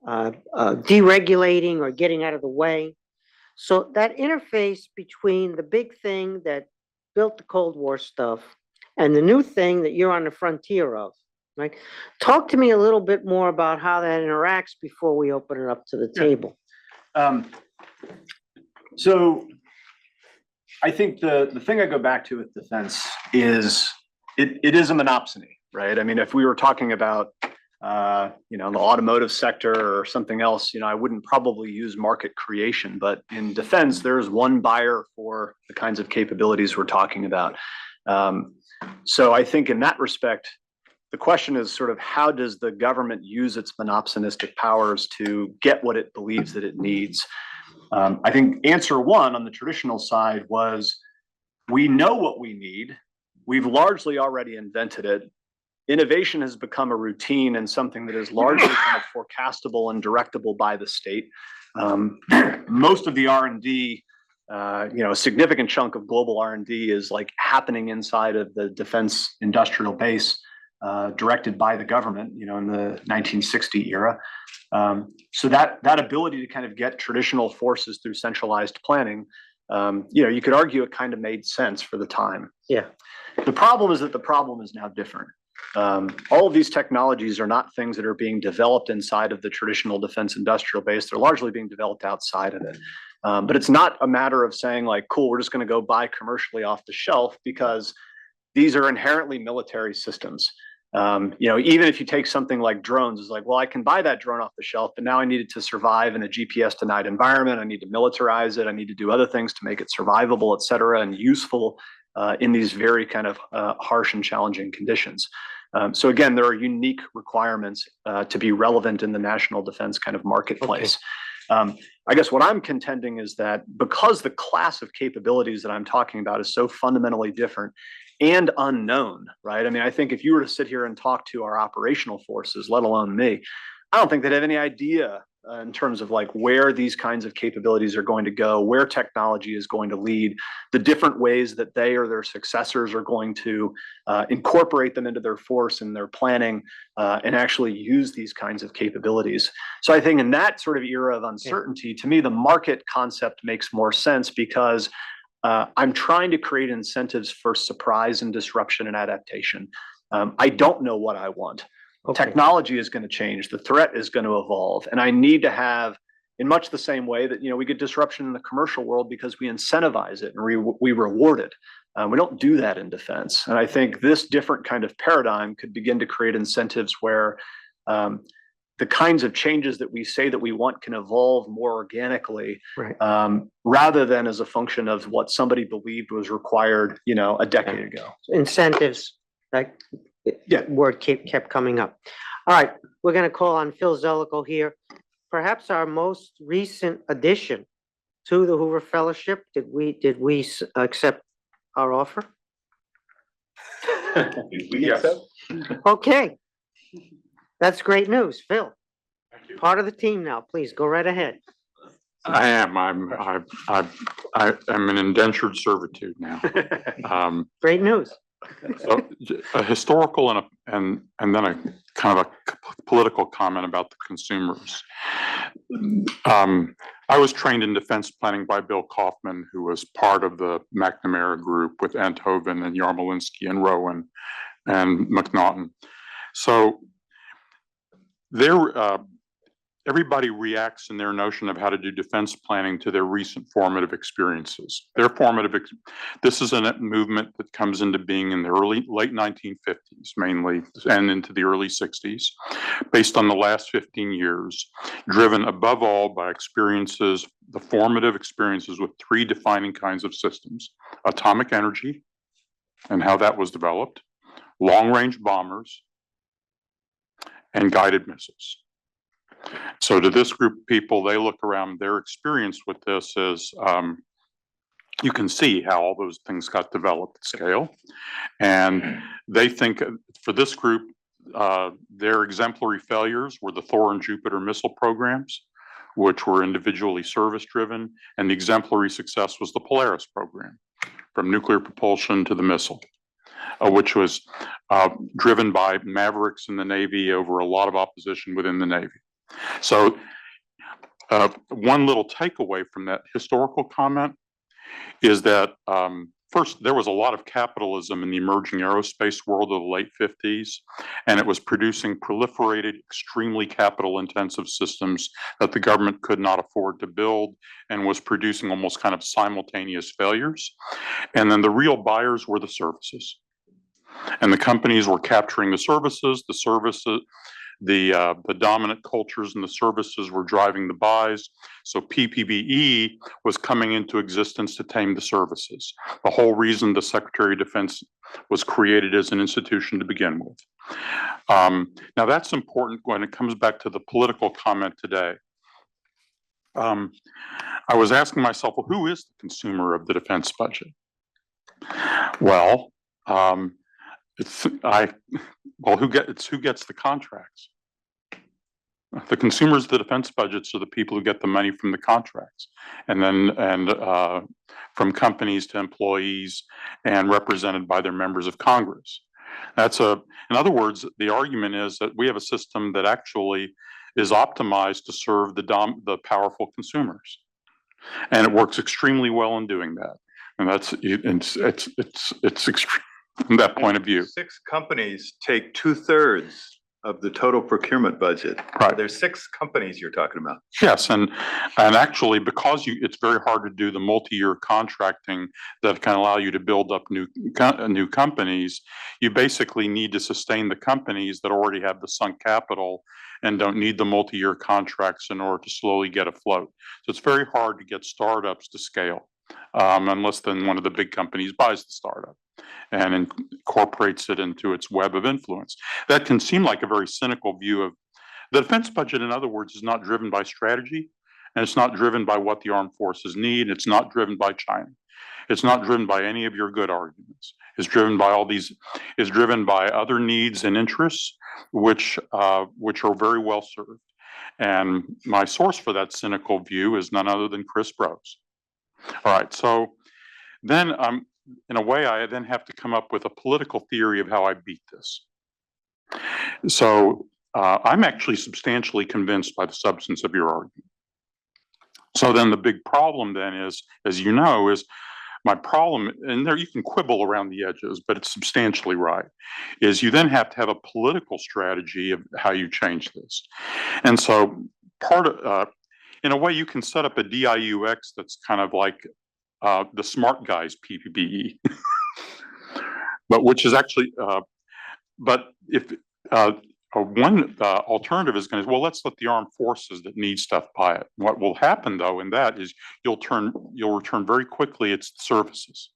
deregulating or getting out of the way. So that interface between the big thing that built the Cold War stuff and the new thing that you're on the frontier of, right? Talk to me a little bit more about how that interacts before we open it up to the table. So I think the thing I go back to with defense is it is a monopsony, right? I mean, if we were talking about, the automotive sector or something else, I wouldn't probably use market creation, but in defense, there's one buyer for the kinds of capabilities we're talking about. So I think in that respect, the question is sort of how does the government use its monopsonistic powers to get what it believes that it needs? I think answer one on the traditional side was, we know what we need. We've largely already invented it. Innovation has become a routine and something that is largely kind of forecastable and directable by the state. Most of the R&D, a significant chunk of global R&D is like happening inside of the defense industrial base, directed by the government, in the 1960 era. So that ability to kind of get traditional forces through centralized planning, you could argue it kind of made sense for the time. Yeah. The problem is that the problem is now different. All of these technologies are not things that are being developed inside of the traditional defense industrial base. They're largely being developed outside of it. But it's not a matter of saying like, cool, we're just going to go buy commercially off the shelf, because these are inherently military systems. Even if you take something like drones, it's like, well, I can buy that drone off the shelf, but now I need it to survive in a GPS denied environment. I need to militarize it. I need to do other things to make it survivable, et cetera, and useful in these very kind of harsh and challenging conditions. So again, there are unique requirements to be relevant in the national defense kind of marketplace. I guess what I'm contending is that because the class of capabilities that I'm talking about is so fundamentally different and unknown, right? I mean, I think if you were to sit here and talk to our operational forces, let alone me, I don't think they'd have any idea in terms of like where these kinds of capabilities are going to go, where technology is going to lead, the different ways that they or their successors are going to incorporate them into their force and their planning and actually use these kinds of capabilities. So I think in that sort of era of uncertainty, to me, the market concept makes more sense because I'm trying to create incentives for surprise and disruption and adaptation. I don't know what I want. Okay. Technology is going to change. The threat is going to evolve. And I need to have, in much the same way that, we get disruption in the commercial world because we incentivize it and we reward it. We don't do that in defense. And I think this different kind of paradigm could begin to create incentives where the kinds of changes that we say that we want can evolve more organically, Right. rather than as a function of what somebody believed was required, a decade ago. Incentives, that word kept coming up. All right, we're going to call on Phil Zellico here, perhaps our most recent addition to the Hoover Fellowship. Did we accept our offer? Yes. Okay, that's great news, Phil. Part of the team now. Please go right ahead. I am. I'm in indentured servitude now. Great news. So a historical and then a kind of a political comment about the consumers. I was trained in defense planning by Bill Kaufman, who was part of the McNamara group with Enthoven and Yarmolinsky and Rowan and McNaughton. So everybody reacts in their notion of how to do defense planning to their recent formative experiences. This is a movement that comes into being in the late 1950s, mainly, and into the early 60s, based on the last 15 years, driven above all by the formative experiences with three defining kinds of systems: atomic energy and how that was developed, long-range bombers, and guided missiles. So to this group of people, they look around, their experience with this is, you can see how all those things got developed at scale. And they think for this group, their exemplary failures were the Thor and Jupiter missile programs, which were individually service driven. And the exemplary success was the Polaris program, from nuclear propulsion to the missile, which was driven by mavericks in the Navy over a lot of opposition within the Navy. So one little takeaway from that historical comment is that first, there was a lot of capitalism in the emerging aerospace world of the late 50s, and it was producing proliferated, extremely capital-intensive systems that the government could not afford to build and was producing almost kind of simultaneous failures. And then the real buyers were the services. And the companies were capturing the services, the dominant cultures and the services were driving the buys. So PPBE was coming into existence to tame the services. The whole reason the Secretary of Defense was created as an institution to begin with. Now that's important when it comes back to the political comment today. I was asking myself, well, who is the consumer of the defense budget? Well, who gets the contracts? The consumers of the defense budgets are the people who get the money from the contracts, and from companies to employees, and represented by their members of Congress. In other words, the argument is that we have a system that actually is optimized to serve the powerful consumers, and it works extremely well in doing that. And it's extreme. From that point of view. 6 companies take 2/3 of the total procurement budget. Right. There's 6 companies you're talking about. Yes, and actually, because it's very hard to do the multi-year contracting that can allow you to build up new companies, you basically need to sustain the companies that already have the sunk capital and don't need the multi-year contracts in order to slowly get afloat. So it's very hard to get startups to scale. unless then one of the big companies buys the startup and incorporates it into its web of influence. That can seem like a very cynical view of the defense budget. In other words, is not driven by strategy, and it's not driven by what the armed forces need. It's not driven by China. It's not driven by any of your good arguments. It's driven by all these. Is driven by other needs and interests, which are very well served. And my source for that cynical view is none other than Chris Brose. All right, so then in a way, I then have to come up with a political theory of how I beat this. So I'm actually substantially convinced by the substance of your argument. So then the big problem then is, as you know, is my problem, and there you can quibble around the edges, but it's substantially right, is you then have to have a political strategy of how you change this. And so part of, in a way, you can set up a DIUX that's kind of like the smart guys PPBE, but which is actually, but if one alternative is going to, well, let's let the armed forces that need stuff buy it. What will happen though in that is you'll return very quickly its services.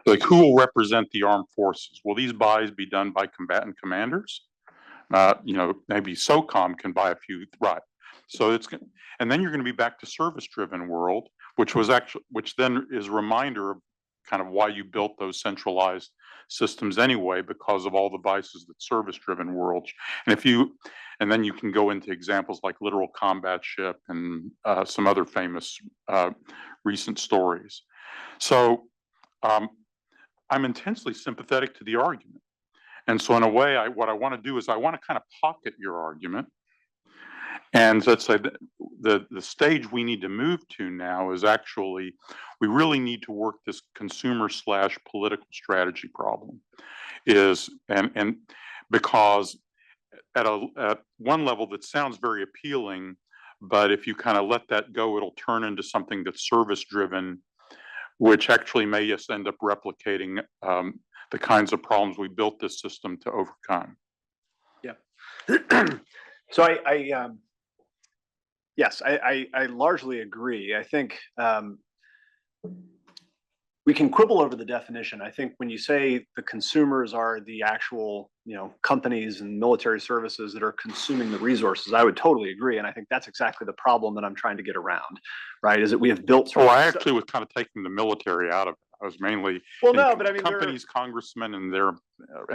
Like, who will represent the armed forces? Will these buys be done by combatant commanders? Maybe SOCOM can buy a few, right? So and then you're going to be back to service-driven world, which then is a reminder of kind of why you built those centralized systems anyway, because of all the vices that service-driven world. And then you can go into examples like literal combat ship and some other famous recent stories. So I'm intensely sympathetic to the argument. And so in a way, what I want to do is I want to kind of pocket your argument. And let's say the stage we need to move to now is actually, we really need to work this consumer/political strategy problem. And because at one level that sounds very appealing, but if you kind of let that go, it'll turn into something that's service driven, which actually may just end up replicating the kinds of problems we built this system to overcome. Yeah. So yes, I largely agree. I think we can quibble over the definition. I think when you say the consumers are the actual, companies and military services that are consuming the resources, I would totally agree. And I think that's exactly the problem that I'm trying to get around, right? Is that we have built. I actually was kind of taking the military out of it. I was mainly companies, congressmen, and their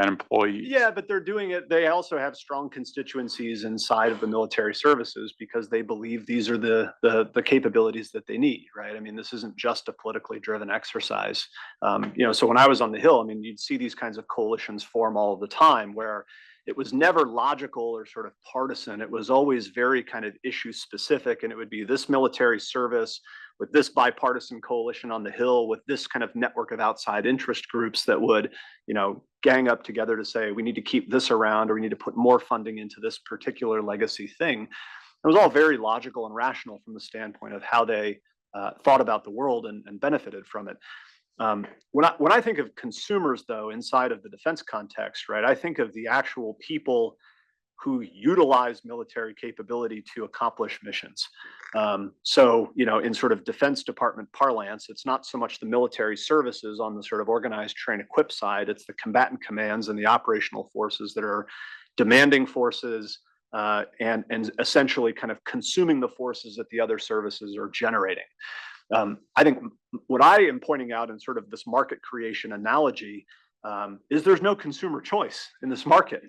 employees. Yeah, but they're doing it. They also have strong constituencies inside of the military services because they believe these are the capabilities that they need, right? I mean, this isn't just a politically driven exercise. So when I was on the Hill, I mean, you'd see these kinds of coalitions form all of the time where it was never logical or sort of partisan. It was always very kind of issue specific, and it would be this military service with this bipartisan coalition on the Hill, with this kind of network of outside interest groups that would, gang up together to say, we need to keep this around, or we need to put more funding into this particular legacy thing. It was all very logical and rational from the standpoint of how they thought about the world and benefited from it. When I think of consumers, though, inside of the defense context, right, I think of the actual people who utilize military capability to accomplish missions. So, in sort of Defense Department parlance, it's not so much the military services on the sort of organized, train, equip side, it's the combatant commands and the operational forces that are demanding forces and essentially kind of consuming the forces that the other services are generating. I think what I am pointing out in sort of this market creation analogy is there's no consumer choice in this market.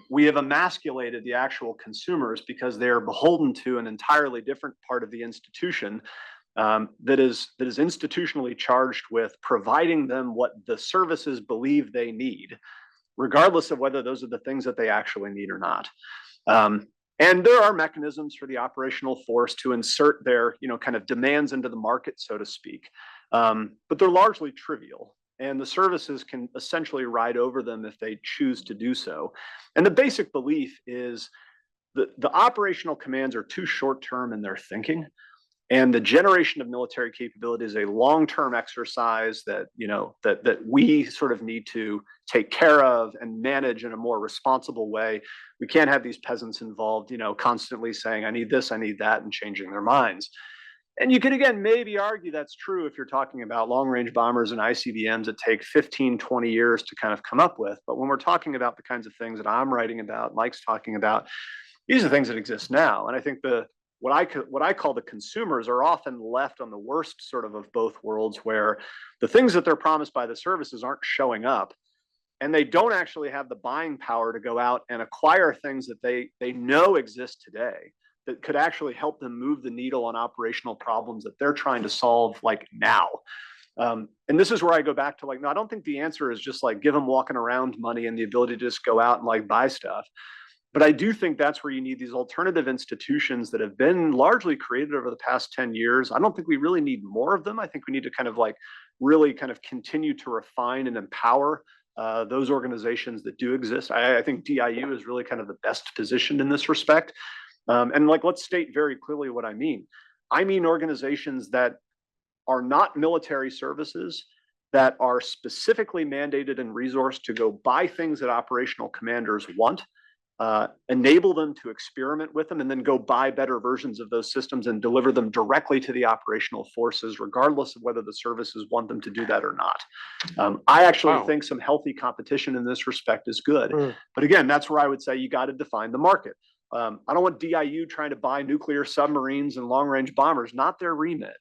We have emasculated the actual consumers because they are beholden to an entirely different part of the institution that is institutionally charged with providing them what the services believe they need, regardless of whether those are the things that they actually need or not. And there are mechanisms for the operational force to insert their, kind of demands into the market, so to speak. But they're largely trivial. And the services can essentially ride over them if they choose to do so. And the basic belief is that the operational commands are too short-term in their thinking. And the generation of military capability is a long-term exercise that, that we sort of need to take care of and manage in a more responsible way. We can't have these peasants involved, constantly saying, I need this, I need that, and changing their minds. And you could, again, maybe argue that's true if you're talking about long-range bombers and ICBMs that take 15, 20 years to kind of come up with. But when we're talking about the kinds of things that I'm writing about, Mike's talking about, these are things that exist now. And I think what I call the consumers are often left on the worst sort of both worlds, where the things that they're promised by the services aren't showing up, and they don't actually have the buying power to go out and acquire things that they know exist today that could actually help them move the needle on operational problems that they're trying to solve like now. And this is where I go back to like, no, I don't think the answer is just like give them walking around money and the ability to just go out and like buy stuff. But I do think that's where you need these alternative institutions that have been largely created over the past 10 years. I don't think we really need more of them. I think we need to kind of like really kind of continue to refine and empower those organizations that do exist. I think DIU is really kind of the best positioned in this respect. And like, let's state very clearly what I mean. I mean organizations that are not military services, that are specifically mandated and resourced to go buy things that operational commanders want, enable them to experiment with them, and then go buy better versions of those systems and deliver them directly to the operational forces, regardless of whether the services want them to do that or not. I actually think some healthy competition in this respect is good. But again, that's where I would say you got to define the market. I don't want DIU trying to buy nuclear submarines and long-range bombers, not their remit.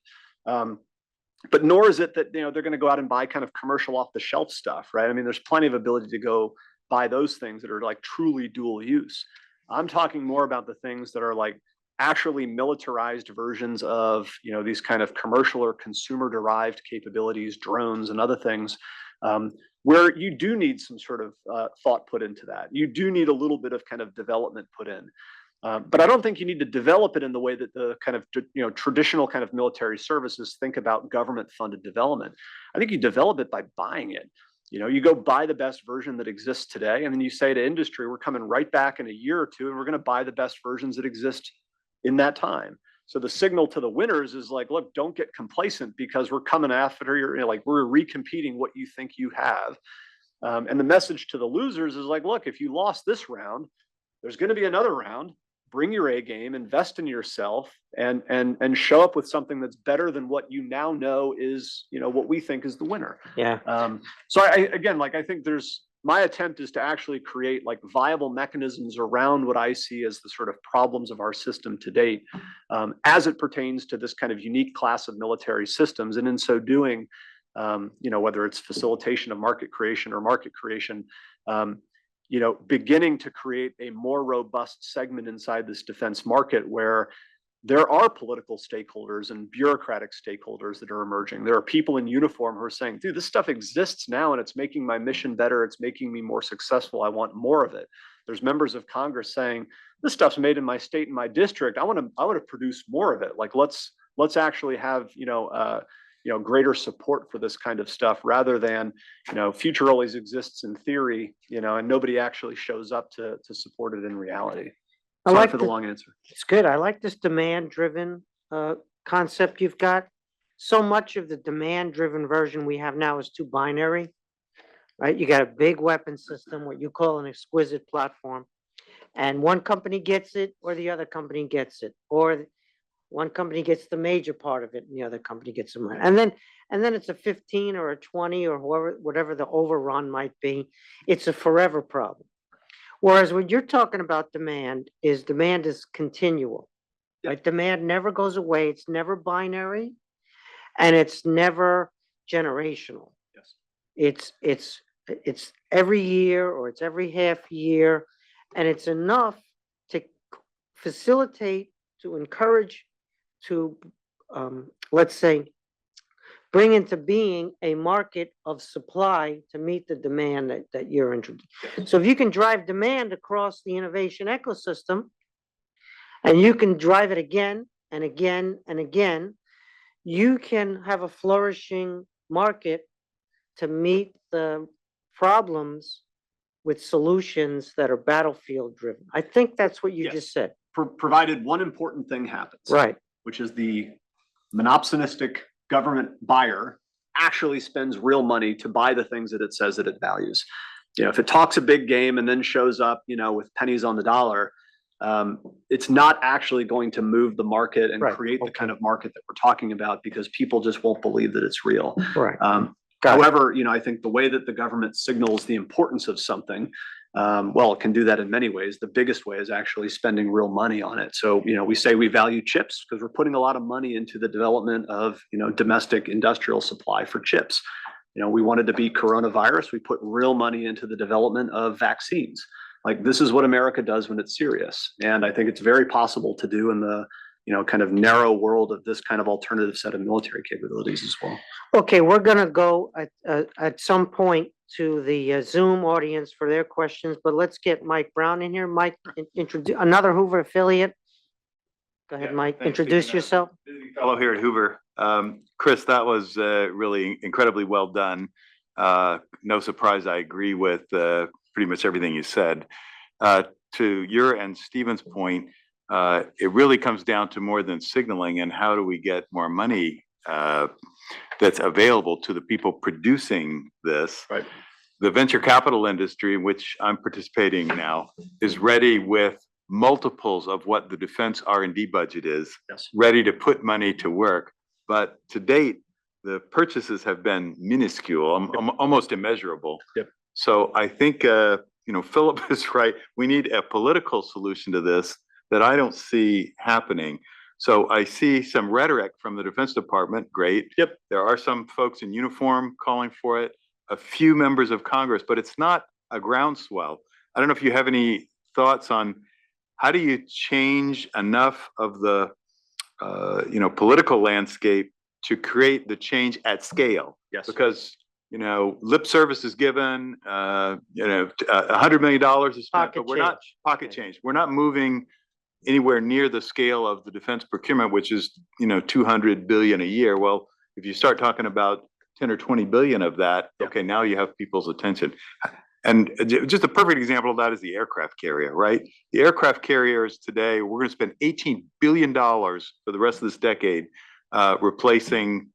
But nor is it that they're going to go out and buy kind of commercial off-the-shelf stuff, right? I mean, there's plenty of ability to go buy those things that are like truly dual use. I'm talking more about the things that are like actually militarized versions of these kind of commercial or consumer-derived capabilities, drones and other things, where you do need some sort of thought put into that. You do need a little bit of kind of development put in. But I don't think you need to develop it in the way that the kind of traditional kind of military services think about government-funded development. I think you develop it by buying it. You go buy the best version that exists today, and then you say to industry, we're coming right back in a year or two, and we're going to buy the best versions that exist in that time. So the signal to the winners is like, look, don't get complacent because we're coming after your, like we're recompeting what you think you have. And the message to the losers is like, look, if you lost this round, there's going to be another round. Bring your A game, invest in yourself, and show up with something that's better than what you now know is, what we think is the winner. Yeah. So I think my attempt is to actually create like viable mechanisms around what I see as the sort of problems of our system to date, as it pertains to this kind of unique class of military systems. And in so doing, whether it's facilitation of market creation or market creation, beginning to create a more robust segment inside this defense market where there are political stakeholders and bureaucratic stakeholders that are emerging. There are people in uniform who are saying, dude, this stuff exists now and it's making my mission better. It's making me more successful. I want more of it. There's members of Congress saying, this stuff's made in my state and my district. I want to produce more of it. Like, let's actually have, greater support for this kind of stuff rather than, future always exists in theory, and nobody actually shows up to support it in reality. Sorry for the long answer. It's good. I like this demand-driven concept you've got. So much of the demand-driven version we have now is too binary, right? You got a big weapon system, what you call an exquisite platform, and one company gets it or the other company gets it, or one company gets the major part of it and the other company gets the money. And then it's a 15 or a 20 or whatever the overrun might be. It's a forever problem. Whereas what you're talking about demand is continual, right? Demand never goes away. It's never binary and it's never generational. Yes. It's every year or it's every half year, and it's enough to facilitate, to encourage, to let's say bring into being a market of supply to meet the demand that you're introducing. So if you can drive demand across the innovation ecosystem, and you can drive it again and again and again, you can have a flourishing market to meet the problems with solutions that are battlefield driven. I think that's what you just said. Provided one important thing happens, right? Which is the monopsonistic government buyer actually spends real money to buy the things that it says that it values. If it talks a big game and then shows up, with pennies on the dollar, it's not actually going to move the market and Right, create the okay. kind of market that we're talking about because people just won't believe that it's real. Right. Got it. However, I think the way that the government signals the importance of something, well, it can do that in many ways. The biggest way is actually spending real money on it. So, we say we value chips because we're putting a lot of money into the development of, domestic industrial supply for chips. We wanted to beat coronavirus. We put real money into the development of vaccines. Like this is what America does when it's serious. And I think it's very possible to do in the, kind of narrow world of this kind of alternative set of military capabilities as well. Okay, we're gonna go at some point to the Zoom audience for their questions, but let's get Mike Brown in here. Mike, introduce another Hoover affiliate. Go ahead, Mike, Thanks, introduce Stephen. yourself. Busy fellow here at Hoover. Chris, that was really incredibly well done. No surprise, I agree with pretty much everything you said. To your and Stephen's point, it really comes down to more than signaling and how do we get more money that's available to the people producing this. Right. The venture capital industry, in which I'm participating now, is ready with multiples of what the defense R&D budget is, Yes. ready to put money to work. But to date, the purchases have been minuscule, almost immeasurable. Yep. So I think, Philip is right. We need a political solution to this that I don't see happening. So I see some rhetoric from the Defense Department. Great. Yep. There are some folks in uniform calling for it, a few members of Congress, but it's not a groundswell. I don't know if you have any thoughts on how do you change enough of the, political landscape to create the change at scale? Yes. Because, lip service is given, $100 million is spent, Pocket but we're not change. pocket change. We're not moving anywhere near the scale of the defense procurement, which is, 200 billion a year. Well, if you start talking about 10 or 20 billion of that, Yeah. okay, now you have people's attention. And just a perfect example of that is the aircraft carrier, right? The aircraft carriers today, we're going to spend $18 billion for the rest of this decade replacing,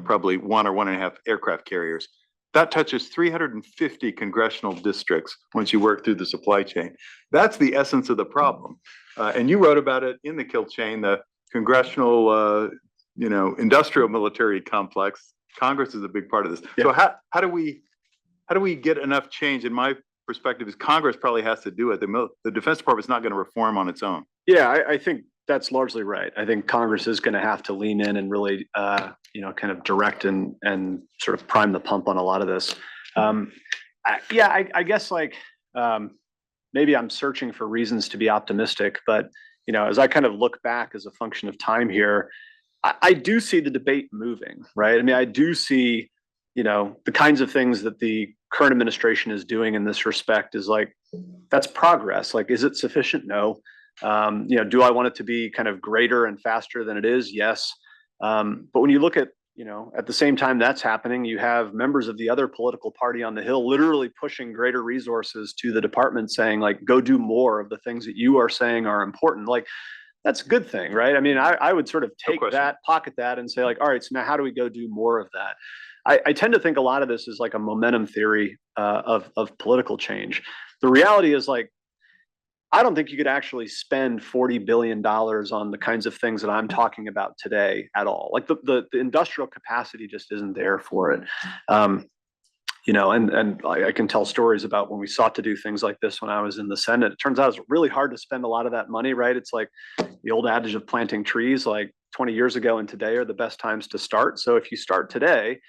probably 1 or 1.5 aircraft carriers. That touches 350 congressional districts once you work through the supply chain. That's the essence of the problem. And you wrote about it in the kill chain, the congressional, industrial military complex. Congress is a big part of this. Yeah. So how do we get enough change? In my perspective, is Congress probably has to do it. The Defense Department is not going to reform on its own. Yeah, I think that's largely right. I think Congress is going to have to lean in and really, kind of direct and sort of prime the pump on a lot of this. I guess maybe I'm searching for reasons to be optimistic, but as I kind of look back as a function of time here, I do see the debate moving, right? I mean, I do see, the kinds of things that the current administration is doing in this respect is that's progress. Is it sufficient? No. Do I want it to be kind of greater and faster than it is? Yes. But when you look at, at the same time that's happening, you have members of the other political party on the Hill literally pushing greater resources to the department saying go do more of the things that you are saying are important. That's a good thing, right? I mean, I would sort of take that, pocket that and say all right, so now how do we go do more of that? I tend to think a lot of this is a momentum theory of political change. The reality is I don't think you could actually spend $40 billion on the kinds of things that I'm talking about today at all. The industrial capacity just isn't there for it. And I can tell stories about when we sought to do things like this when I was in the Senate. It turns out it's really hard to spend a lot of that money, right? It's like the old adage of planting trees 20 years ago and today are the best times to start. So if you start today,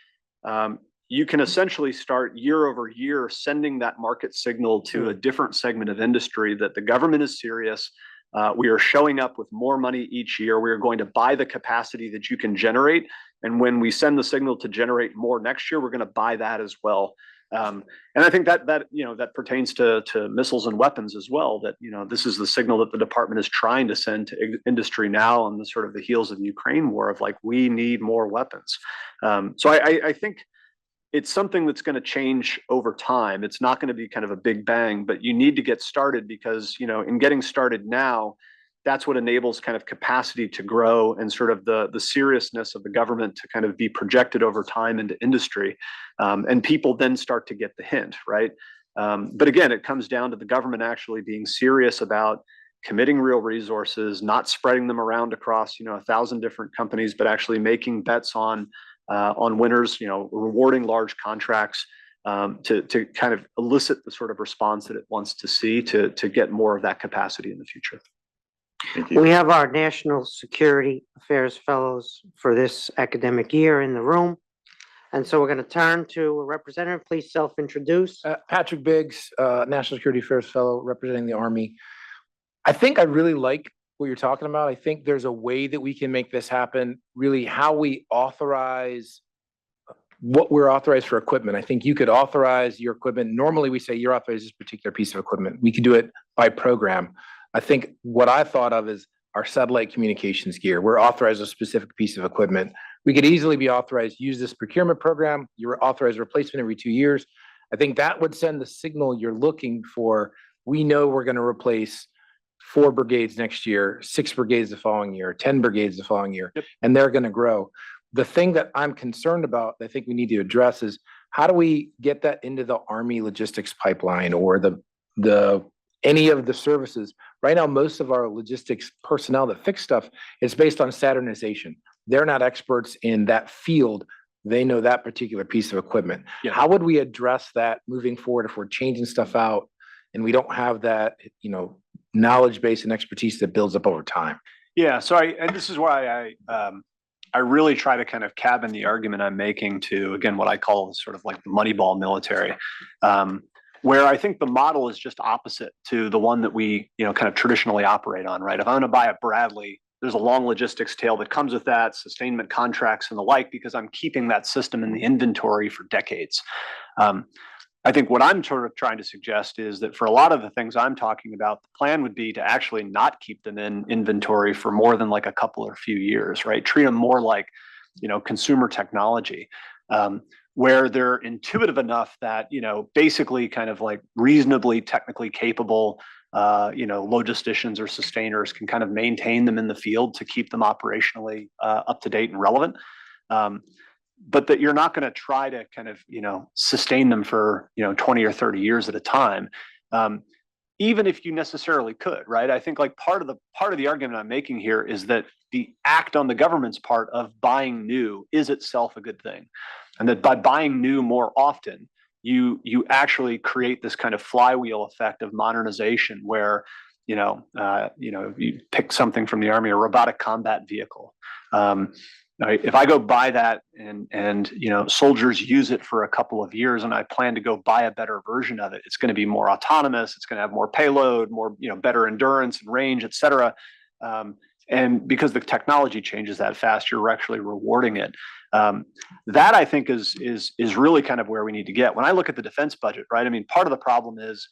you can essentially start year over year sending that market signal to a different segment of industry that the government is serious. We are showing up with more money each year. We are going to buy the capacity that you can generate. And when we send the signal to generate more next year, we're going to buy that as well. And I think that pertains to missiles and weapons as well, that, this is the signal that the department is trying to send to industry now on the sort of the heels of the Ukraine war of we need more weapons. So I think it's something that's going to change over time. It's not going to be kind of a big bang, but you need to get started because, in getting started now, that's what enables kind of capacity to grow and sort of the seriousness of the government to kind of be projected over time into industry. And people then start to get the hint, right? But again, it comes down to the government actually being serious about committing real resources, not spreading them around across, 1,000 different companies, but actually making bets on winners, rewarding large contracts, to kind of elicit the sort of response that it wants to see to get more of that capacity in the future. Thank you. We have our National Security Affairs Fellows for this academic year in the room. And so we're going to turn to a representative. Please self-introduce. Patrick Biggs, National Security Affairs Fellow representing the Army. I think I really like what you're talking about. I think there's a way that we can make this happen, really how we authorize what we're authorized for equipment. I think you could authorize your equipment. Normally we say you're authorized this particular piece of equipment. We could do it by program. I think what I thought of is our satellite communications gear. We're authorized a specific piece of equipment. We could easily be authorized, use this procurement program. You're authorized replacement every 2 years. I think that would send the signal you're looking for. We know we're going to replace 4 brigades next year, 6 brigades the following year, 10 brigades the following year, and they're going to grow. The thing that I'm concerned about, I think we need to address is how do we get that into the Army logistics pipeline or any of the services? Right now, most of our logistics personnel that fix stuff is based on Saturnization. They're not experts in that field. They know that particular piece of equipment. Yeah. How would we address that moving forward if we're changing stuff out and we don't have that, knowledge base and expertise that builds up over time? Yeah. So this is why I really try to kind of cabin the argument I'm making to, again, what I call sort of like the Moneyball military, where I think the model is just opposite to the one that we, kind of traditionally operate on, right? If I'm going to buy a Bradley, there's a long logistics tail that comes with that, sustainment contracts and the like, because I'm keeping that system in the inventory for decades. I think what I'm sort of trying to suggest is that for a lot of the things I'm talking about, the plan would be to actually not keep them in inventory for more than like a couple or few years, right? Treat them more like, consumer technology, where they're intuitive enough that, basically kind of like reasonably technically capable, logisticians or sustainers can kind of maintain them in the field to keep them operationally up to date and relevant. But that you're not going to try to kind of, sustain them for, 20 or 30 years at a time, even if you necessarily could, right? I think like part of the argument I'm making here is that the act on the government's part of buying new is itself a good thing. And that by buying new more often, you actually create this kind of flywheel effect of modernization where, you pick something from the Army, a robotic combat vehicle. If I go buy that and soldiers use it for a couple of years and I plan to go buy a better version of it, it's going to be more autonomous, it's going to have more payload, more, better endurance and range, et cetera. And because the technology changes that fast, you're actually rewarding it. That I think is really kind of where we need to get. When I look at the defense budget, right? I mean, part of the problem is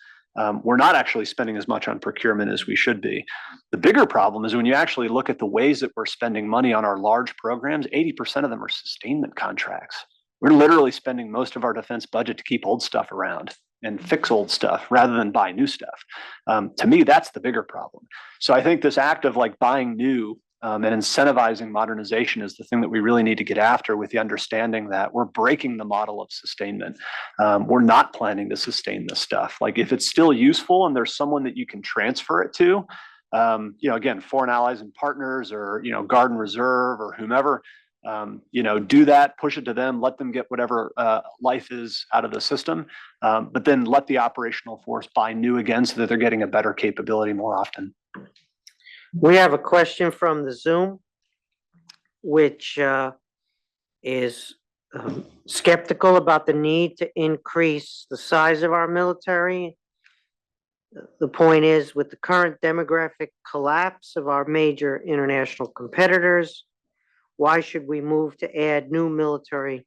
we're not actually spending as much on procurement as we should be. The bigger problem is when you actually look at the ways that we're spending money on our large programs, 80% of them are sustainment contracts. We're literally spending most of our defense budget to keep old stuff around and fix old stuff rather than buy new stuff. To me, that's the bigger problem. So I think this act of like buying new and incentivizing modernization is the thing that we really need to get after, with the understanding that we're breaking the model of sustainment. We're not planning to sustain this stuff. Like if it's still useful and there's someone that you can transfer it to, again, foreign allies and partners or, Guard and Reserve or whomever, do that, push it to them, let them get whatever life is out of the system, but then let the operational force buy new again so that they're getting a better capability more often. We have a question from the Zoom, which is skeptical about the need to increase the size of our military. The point is, with the current demographic collapse of our major international competitors, why should we move to add new military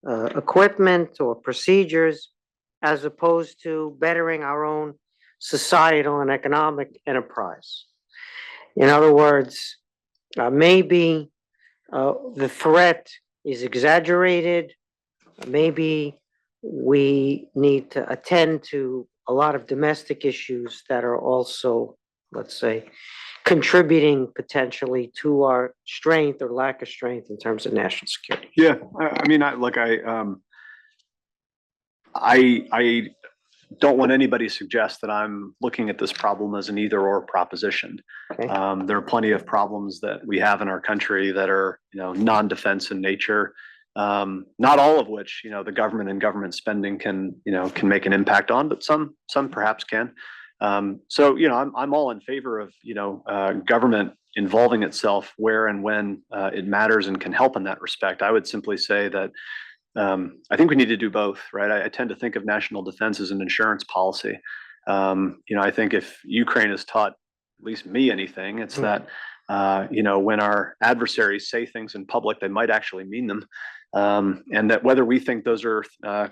equipment or procedures as opposed to bettering our own societal and economic enterprise? In other words, maybe the threat is exaggerated. Maybe we need to attend to a lot of domestic issues that are also, let's say, contributing potentially to our strength or lack of strength in terms of national security. Yeah, I don't want anybody to suggest that I'm looking at this problem as an either or proposition. Okay. There are plenty of problems that we have in our country that are, non-defense in nature. Not all of which, the government and government spending can make an impact on, but some perhaps can. So, I'm all in favor of, government involving itself where and when it matters and can help in that respect. I would simply say that I think we need to do both, right? I tend to think of national defense as an insurance policy. I think if Ukraine has taught at least me anything, it's that, when our adversaries say things in public, they might actually mean them. And that whether we think those are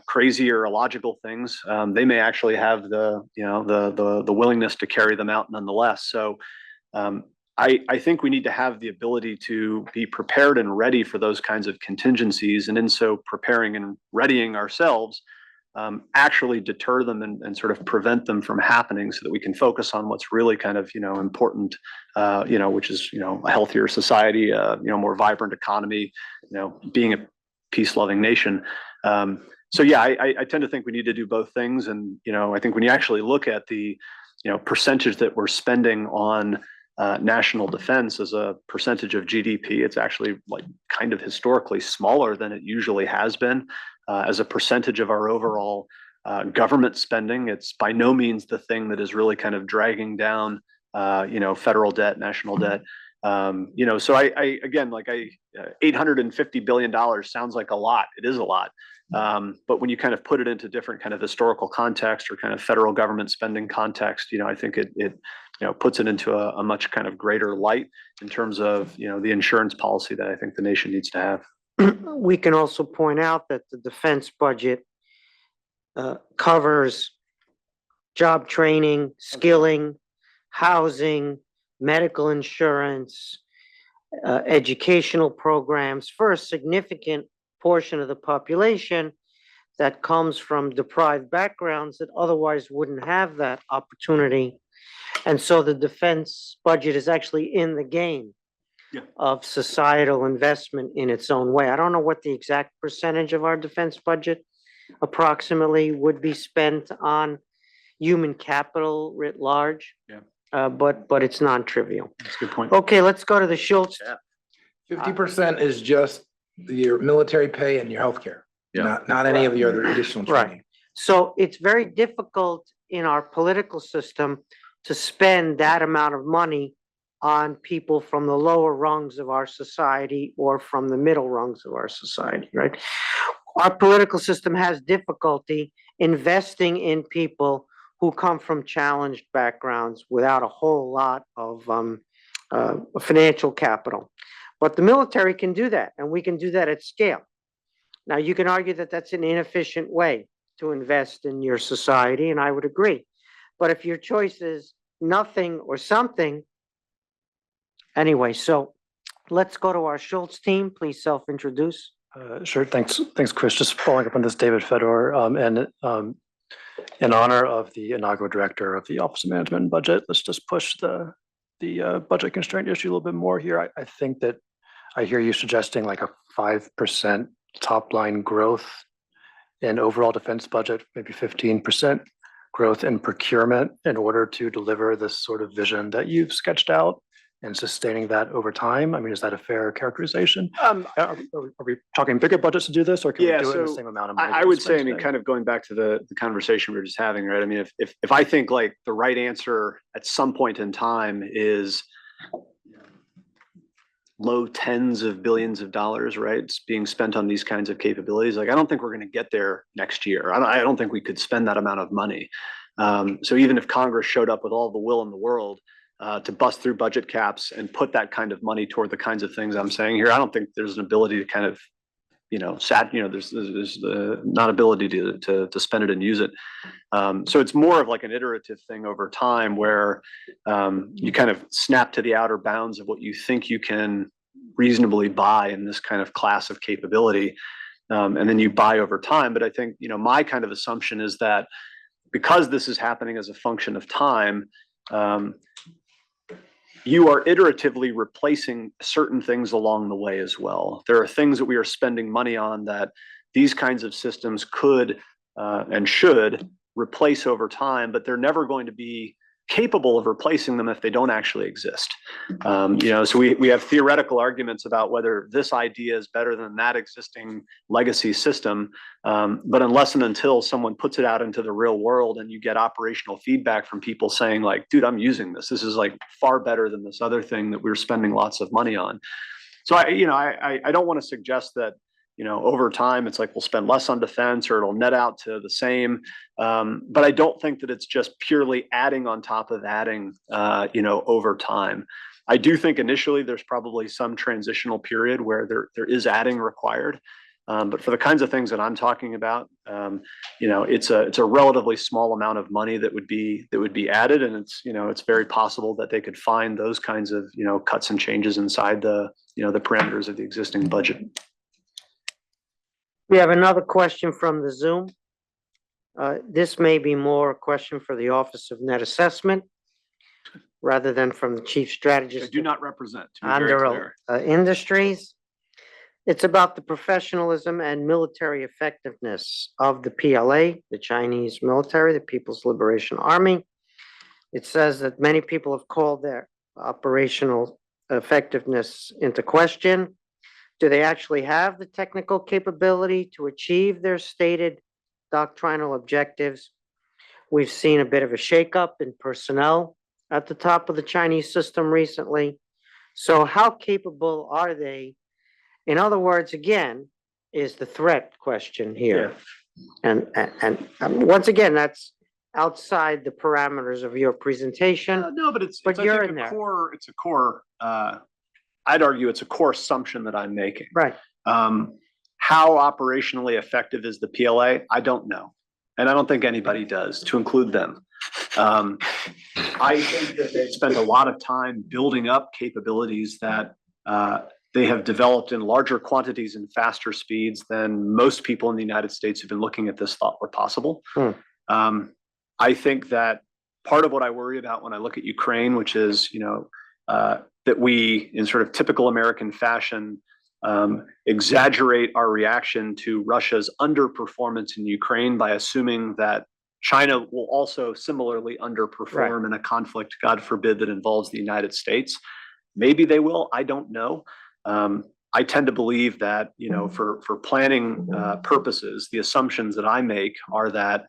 crazy or illogical things, they may actually have the willingness to carry them out nonetheless. So I think we need to have the ability to be prepared and ready for those kinds of contingencies, and in so preparing and readying ourselves, actually deter them and sort of prevent them from happening, so that we can focus on what's really kind of important, which is a healthier society, more vibrant economy, being a peace-loving nation. So yeah, I tend to think we need to do both things, and I think when you actually look at the percentage that we're spending on national defense as a percentage of GDP, it's actually like kind of historically smaller than it usually has been. As a percentage of our overall government spending, it's by no means the thing that is really kind of dragging down, federal debt, national debt. So I again, like $850 billion sounds like a lot. It is a lot. But when you kind of put it into different kind of historical context or kind of federal government spending context, I think it puts it into a much kind of greater light in terms of, the insurance policy that I think the nation needs to have. We can also point out that the defense budget covers job training, skilling, housing, medical insurance, educational programs for a significant portion of the population that comes from deprived backgrounds that otherwise wouldn't have that opportunity. And so the defense budget is actually in the game of societal investment in its own way. I don't know what the exact percentage of our defense budget approximately would be spent on human capital writ large. But it's non-trivial. That's a good point. Okay, let's go to the Schultz. 50% is just your military pay and your healthcare, not any of the other additional training. So it's very difficult in our political system to spend that amount of money on people from the lower rungs of our society or from the middle rungs of our society, right? Our political system has difficulty investing in people who come from challenged backgrounds without a whole lot of financial capital. But the military can do that, and we can do that at scale. Now, you can argue that that's an inefficient way to invest in your society, and I would agree. But if your choice is nothing or something, anyway, so let's go to our Schultz team. Please self-introduce. Sure. Thanks, Chris. Just following up on this, David Fedor, and in honor of the inaugural director of the Office of Management and Budget, let's just push the budget constraint issue a little bit more here. I think that I hear you suggesting like a 5% top line growth in overall defense budget, maybe 15% growth in procurement in order to deliver this sort of vision that you've sketched out and sustaining that over time. I mean, is that a fair characterization? Are we talking bigger budgets to do this, or can we do it in the same amount of money? I would say, kind of going back to the conversation we were just having, right? I mean, if I think like the right answer at some point in time is low tens of billions of dollars, right? It's being spent on these kinds of capabilities. Like, I don't think we're going to get there next year. I don't think we could spend that amount of money. So even if Congress showed up with all the will in the world to bust through budget caps and put that kind of money toward the kinds of things I'm saying here, I don't think there's an ability to kind of, there's not ability to spend it and use it. So it's more of like an iterative thing over time where you kind of snap to the outer bounds of what you think you can reasonably buy in this kind of class of capability. And then you buy over time. But I think, my kind of assumption is that because this is happening as a function of time, you are iteratively replacing certain things along the way as well. There are things that we are spending money on that these kinds of systems could and should replace over time, but they're never going to be capable of replacing them if they don't actually exist. So we have theoretical arguments about whether this idea is better than that existing legacy system. But unless and until someone puts it out into the real world and you get operational feedback from people saying like, dude, I'm using this. This is like far better than this other thing that we're spending lots of money on. So I don't want to suggest that, over time, it's like we'll spend less on defense or it'll net out to the same. But I don't think that it's just purely adding on top of adding, over time. I do think initially there's probably some transitional period where there is adding required. But for the kinds of things that I'm talking about, it's a relatively small amount of money that would be added, and it's very possible that they could find those kinds of cuts and changes inside the parameters of the existing budget. We have another question from the Zoom. This may be more a question for the Office of Net Assessment rather than from the Chief Strategist. I do not represent, to be very clear. Industries. It's about the professionalism and military effectiveness of the PLA, the Chinese military, the People's Liberation Army. It says that many people have called their operational effectiveness into question. Do they actually have the technical capability to achieve their stated doctrinal objectives? We've seen a bit of a shakeup in personnel at the top of the Chinese system recently. So how capable are they? In other words, again, is the threat question here. Yeah. And once again, that's outside the parameters of your presentation. No, but you're in there. It's a core. I'd argue it's a core assumption that I'm making. Right. How operationally effective is the PLA? I don't know. And I don't think anybody does, to include them. I think that they've spent a lot of time building up capabilities that they have developed in larger quantities and faster speeds than most people in the United States who've been looking at this thought were possible. I think that part of what I worry about when I look at Ukraine, which is, that we, in sort of typical American fashion, exaggerate our reaction to Russia's underperformance in Ukraine by assuming that China will also similarly underperform in a conflict, God forbid, that involves the United States. Maybe they will, I don't know. I tend to believe that, for planning purposes, the assumptions that I make are that,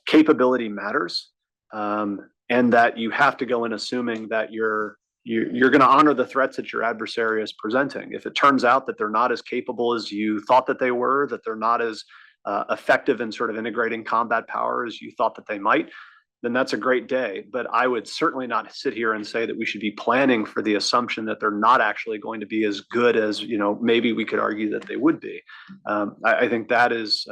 capability matters, and that you have to go in assuming that you're going to honor the threats that your adversary is presenting. If it turns out that they're not as capable as you thought that they were, that they're not as effective in sort of integrating combat power as you thought that they might, then that's a great day. But I would certainly not sit here and say that we should be planning for the assumption that they're not actually going to be as good as, maybe we could argue that they would be. I think that is,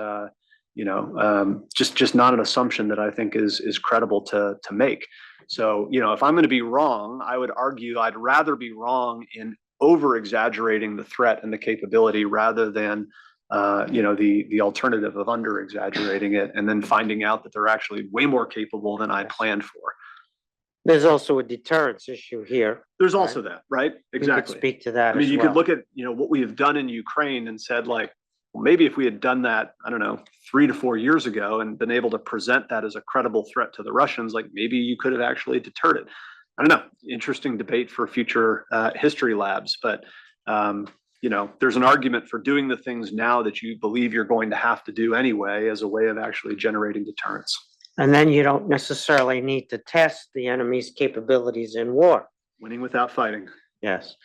just not an assumption that I think is credible to make. So, if I'm going to be wrong, I would argue I'd rather be wrong in over exaggerating the threat and the capability rather than the alternative of under exaggerating it and then finding out that they're actually way more capable than I planned for. There's also a deterrence issue here. There's also that, right? Exactly. You could speak to that. I mean, you could look at, what we have done in Ukraine and said like, well, maybe if we had done that, I don't know, 3 to 4 years ago and been able to present that as a credible threat to the Russians, like maybe you could have actually deterred it. I don't know. Interesting debate for future history labs, but there's an argument for doing the things now that you believe you're going to have to do anyway as a way of actually generating deterrence. And then you don't necessarily need to test the enemy's capabilities in war. Winning without fighting. Yes.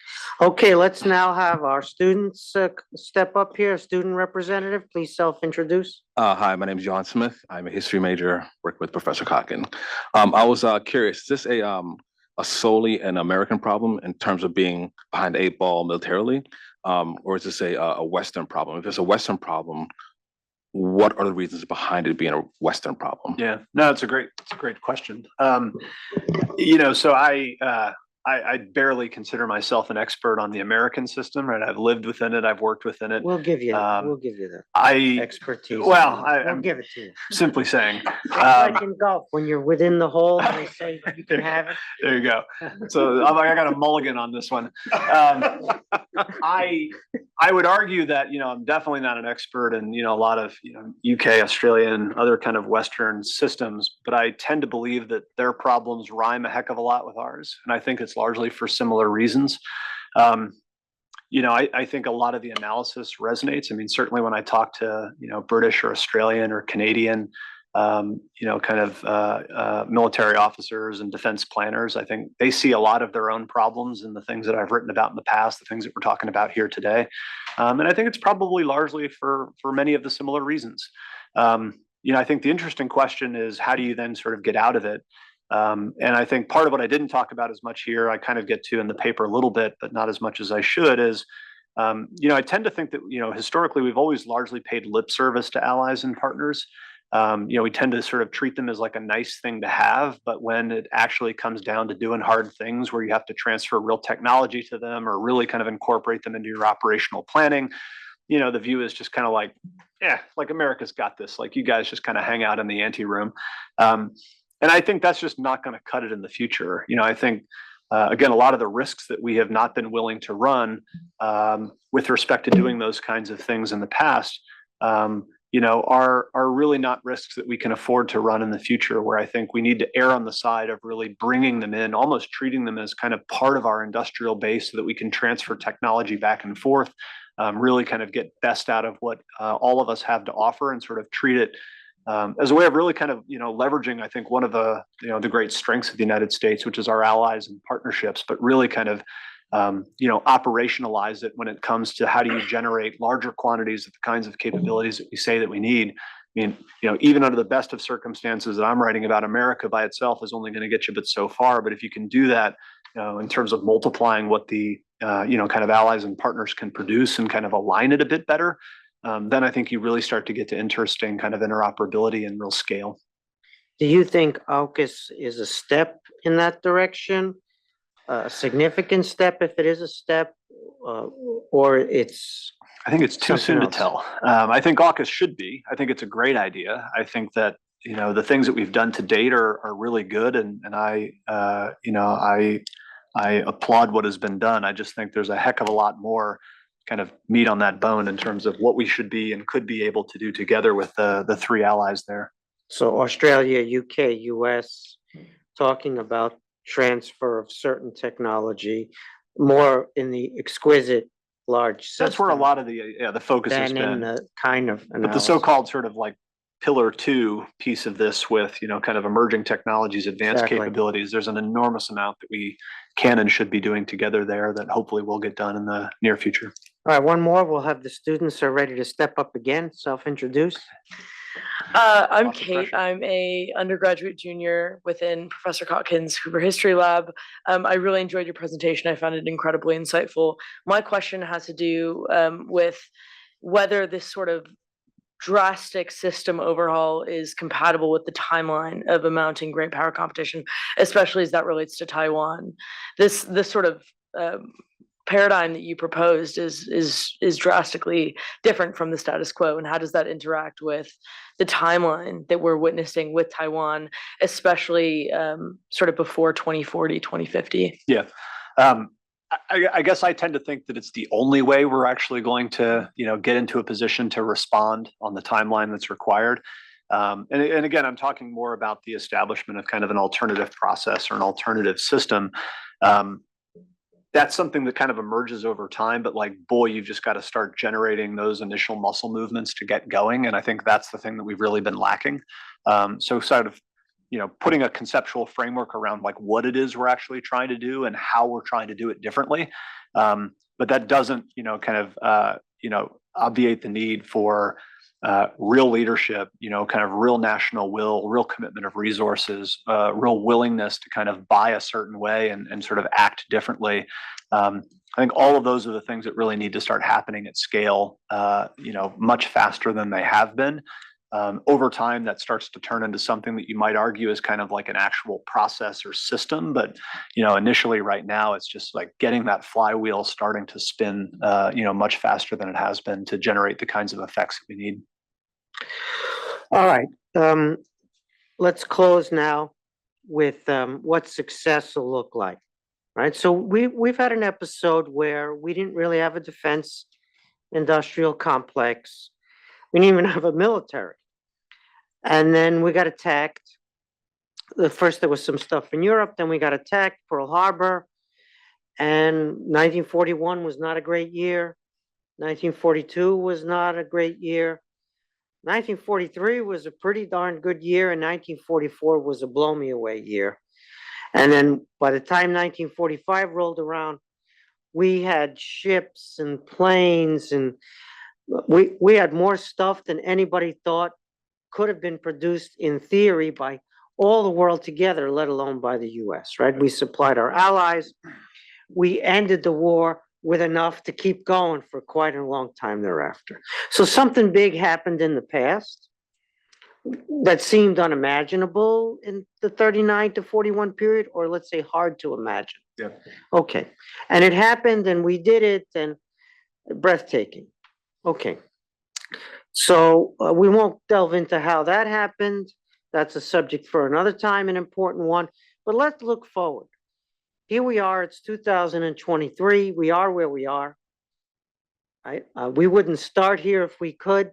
Okay, let's now have our students step up here. Student representative, please self-introduce. Hi, my name is John Smith. I'm a history major, work with Professor Kotkin. I was curious, is this a solely an American problem in terms of being behind the 8 ball militarily? Or is this a Western problem? If it's a Western problem, what are the reasons behind it being a Western problem? Yeah, no, it's a great question. So I barely consider myself an expert on the American system, right? I've lived within it. I've worked within it. We'll give you the expertise. Well, we'll give it to you. Simply saying. Like in golf, when you're within the hole, they say you can have it. There you go. So I got a mulligan on this one. I I would argue that, I'm definitely not an expert in, a lot of, UK, Australia, and other kind of Western systems, but I tend to believe that their problems rhyme a heck of a lot with ours. And I think it's largely for similar reasons. I think a lot of the analysis resonates. I mean, certainly when I talk to, British or Australian or Canadian, military officers and defense planners, I think they see a lot of their own problems in the things that I've written about in the past, the things that we're talking about here today. And I think it's probably largely for many of the similar reasons. I think the interesting question is, how do you then sort of get out of it? And I think part of what I didn't talk about as much here, I kind of get to in the paper a little bit, but not as much as I should, is, I tend to think that, historically, we've always largely paid lip service to allies and partners. We tend to sort of treat them as like a nice thing to have, but when it actually comes down to doing hard things where you have to transfer real technology to them or really kind of incorporate them into your operational planning, the view is just kind of like, like America's got this, like you guys just kind of hang out in the ante room. And I think that's just not going to cut it in the future. I think, again, a lot of the risks that we have not been willing to run with respect to doing those kinds of things in the past, are really not risks that we can afford to run in the future, where I think we need to err on the side of really bringing them in, almost treating them as kind of part of our industrial base so that we can transfer technology back and forth, really kind of get best out of what all of us have to offer and sort of treat it as a way of really kind of, leveraging, I think, one of the, the great strengths of the United States, which is our allies and partnerships, but really kind of, operationalize it when it comes to how do you generate larger quantities of the kinds of capabilities that we say that we need. I mean, even under the best of circumstances that I'm writing about, America by itself is only going to get you but so far. But if you can do that, in terms of multiplying what the, kind of allies and partners can produce and kind of align it a bit better, then I think you really start to get to interesting kind of interoperability and real scale. Do you think AUKUS is a step in that direction? A significant step, if it is a step, or it's... I think it's too soon to else? tell. I think AUKUS should be. I think it's a great idea. I think that, the things that we've done to date are really good. And I applaud what has been done. I just think there's a heck of a lot more kind of meat on that bone in terms of what we should be and could be able to do together with the three allies there. So Australia, UK, US, talking about transfer of certain technology, more in the exquisite large system. That's where a lot of the focus has than been. in the kind of But the analysis. so-called sort of like pillar 2 piece of this with, kind of emerging technologies, advanced Exactly. capabilities, there's an enormous amount that we can and should be doing together there that hopefully will get done in the near future. All right, one more. We'll have the students are ready to step up again, self-introduce. I'm Lots of Kate. pressure. I'm a undergraduate junior within Professor Kotkin's Hoover History Lab. I really enjoyed your presentation. I found it incredibly insightful. My question has to do with whether this sort of drastic system overhaul is compatible with the timeline of a mounting great power competition, especially as that relates to Taiwan. This sort of paradigm that you proposed is drastically different from the status quo, and how does that interact with the timeline that we're witnessing with Taiwan, especially sort of before 2040, 2050? Yeah. I guess I tend to think that it's the only way we're actually going to, get into a position to respond on the timeline that's required. And again, I'm talking more about the establishment of kind of an alternative process or an alternative system. That's something that kind of emerges over time, but like, boy, you've just got to start generating those initial muscle movements to get going. And I think that's the thing that we've really been lacking. So sort of, putting a conceptual framework around like what it is we're actually trying to do and how we're trying to do it differently. But that doesn't, obviate the need for real leadership, kind of real national will, real commitment of resources, real willingness to kind of buy a certain way and sort of act differently. I think all of those are the things that really need to start happening at scale, much faster than they have been. Over time, that starts to turn into something that you might argue is kind of like an actual process or system. But, initially right now, it's just like getting that flywheel starting to spin, much faster than it has been to generate the kinds of effects that we need. All right, let's close now with what success will look like. Right, so we've had an episode where we didn't really have a defense industrial complex. We didn't even have a military. And then we got attacked. First, there was some stuff in Europe, then we got attacked, Pearl Harbor. And 1941 was not a great year. 1942 was not a great year. 1943 was a pretty darn good year, and 1944 was a blow me away year. And then by the time 1945 rolled around, we had ships and planes, and we had more stuff than anybody thought could have been produced in theory by all the world together, let alone by the US, right? We supplied our allies. We ended the war with enough to keep going for quite a long time thereafter. So something big happened in the past that seemed unimaginable in the 39 to 41 period, or let's say hard to imagine. Yeah. Okay. And it happened and we did it, and breathtaking. Okay. So we won't delve into how that happened. That's a subject for another time, an important one. But let's look forward. Here we are, it's 2023. We are where we are. Right? We wouldn't start here if we could.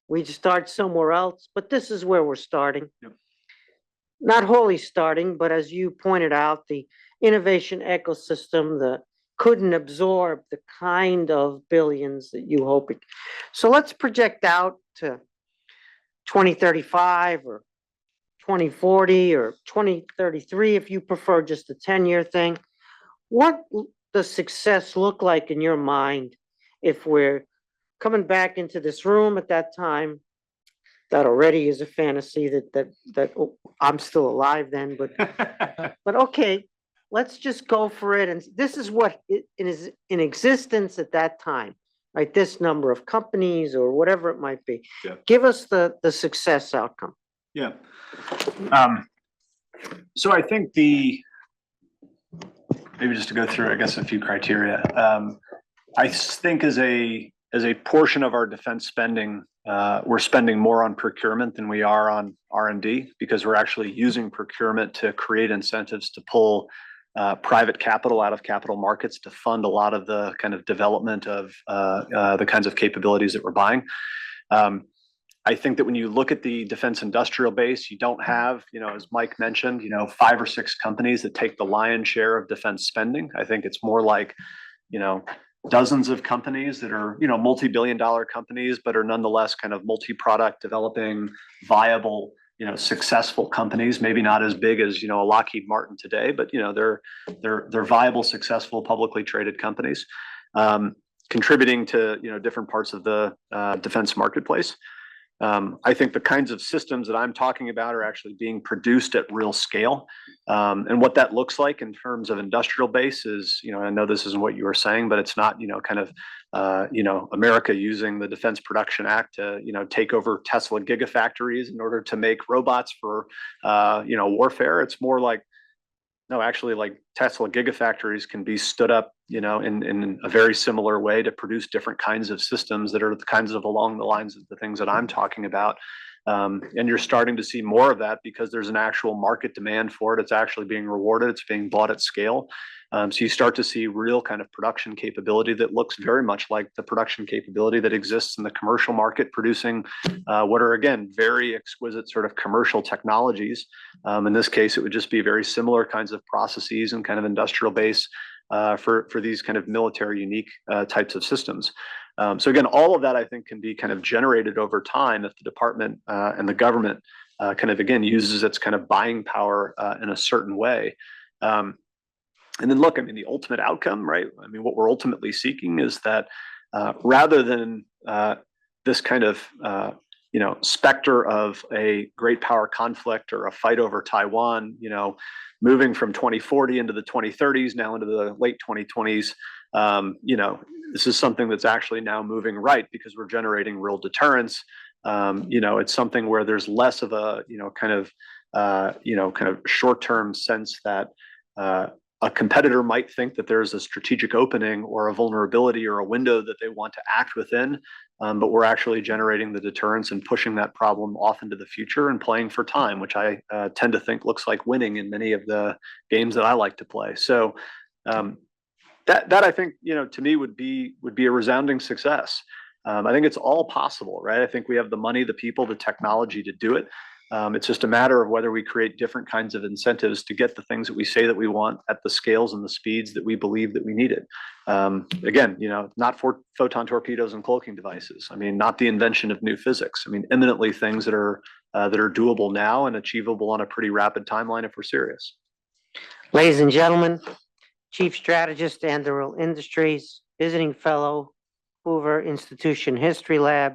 We'd start somewhere else, but this is where we're starting. Yep. Not wholly starting, but as you pointed out, the innovation ecosystem that couldn't absorb the kind of billions that you hope it. So let's project out to 2035 or 2040 or 2033, if you prefer just a 10-year thing. What does success look like in your mind if we're coming back into this room at that time? That already is a fantasy that I'm still alive then, but okay, let's just go for it. And this is what it is in existence at that time, right? This number of companies or whatever it might be. Yeah. Give us the success outcome. Yeah. So I think maybe just to go through, I guess, a few criteria. I think as a portion of our defense spending, we're spending more on procurement than we are on R&D, because we're actually using procurement to create incentives to pull private capital out of capital markets to fund a lot of the kind of development of the kinds of capabilities that we're buying. I think that when you look at the defense industrial base, you don't have, as Mike mentioned, 5 or 6 companies that take the lion's share of defense spending. I think it's more like, dozens of companies that are, multi-billion-dollar companies, but are nonetheless kind of multi-product developing, viable, successful companies. Maybe not as big as, a Lockheed Martin today, but they're viable, successful, publicly traded companies, contributing to different parts of the defense marketplace. I think the kinds of systems that I'm talking about are actually being produced at real scale. And what that looks like in terms of industrial base is, I know this isn't what you were saying, but it's not, America using the Defense Production Act to, take over Tesla gigafactories in order to make robots for, warfare. It's more like, no, actually, like Tesla gigafactories can be stood up, in a very similar way to produce different kinds of systems that are the kinds of along the lines of the things that I'm talking about. And you're starting to see more of that because there's an actual market demand for it. It's actually being rewarded. It's being bought at scale. So you start to see real kind of production capability that looks very much like the production capability that exists in the commercial market, producing what are, again, very exquisite sort of commercial technologies. In this case, it would just be very similar kinds of processes and kind of industrial base for these kind of military unique types of systems. So again, all of that I think can be kind of generated over time if the department and the government kind of, again, uses its kind of buying power in a certain way. And then look, I mean, the ultimate outcome, right? I mean, what we're ultimately seeking is that rather than this kind of, specter of a great power conflict or a fight over Taiwan, moving from 2040 into the 2030s, now into the late 2020s, this is something that's actually now moving right because we're generating real deterrence. It's something where there's less of a, kind of short-term sense that a competitor might think that there's a strategic opening or a vulnerability or a window that they want to act within, but we're actually generating the deterrence and pushing that problem off into the future and playing for time, which I tend to think looks like winning in many of the games that I like to play. So that I think, to me would be a resounding success. I think it's all possible, right? I think we have the money, the people, the technology to do it. It's just a matter of whether we create different kinds of incentives to get the things that we say that we want at the scales and the speeds that we believe that we need it. Again, not for photon torpedoes and cloaking devices. I mean, not the invention of new physics. I mean, eminently things that are doable now and achievable on a pretty rapid timeline if we're serious. Ladies and gentlemen, Chief Strategist, Anduril Industries, Visiting Fellow, Hoover Institution History Lab,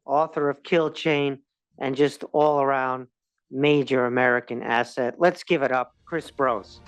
author of Kill Chain, and just all around major American asset. Let's give it up, Chris Brose.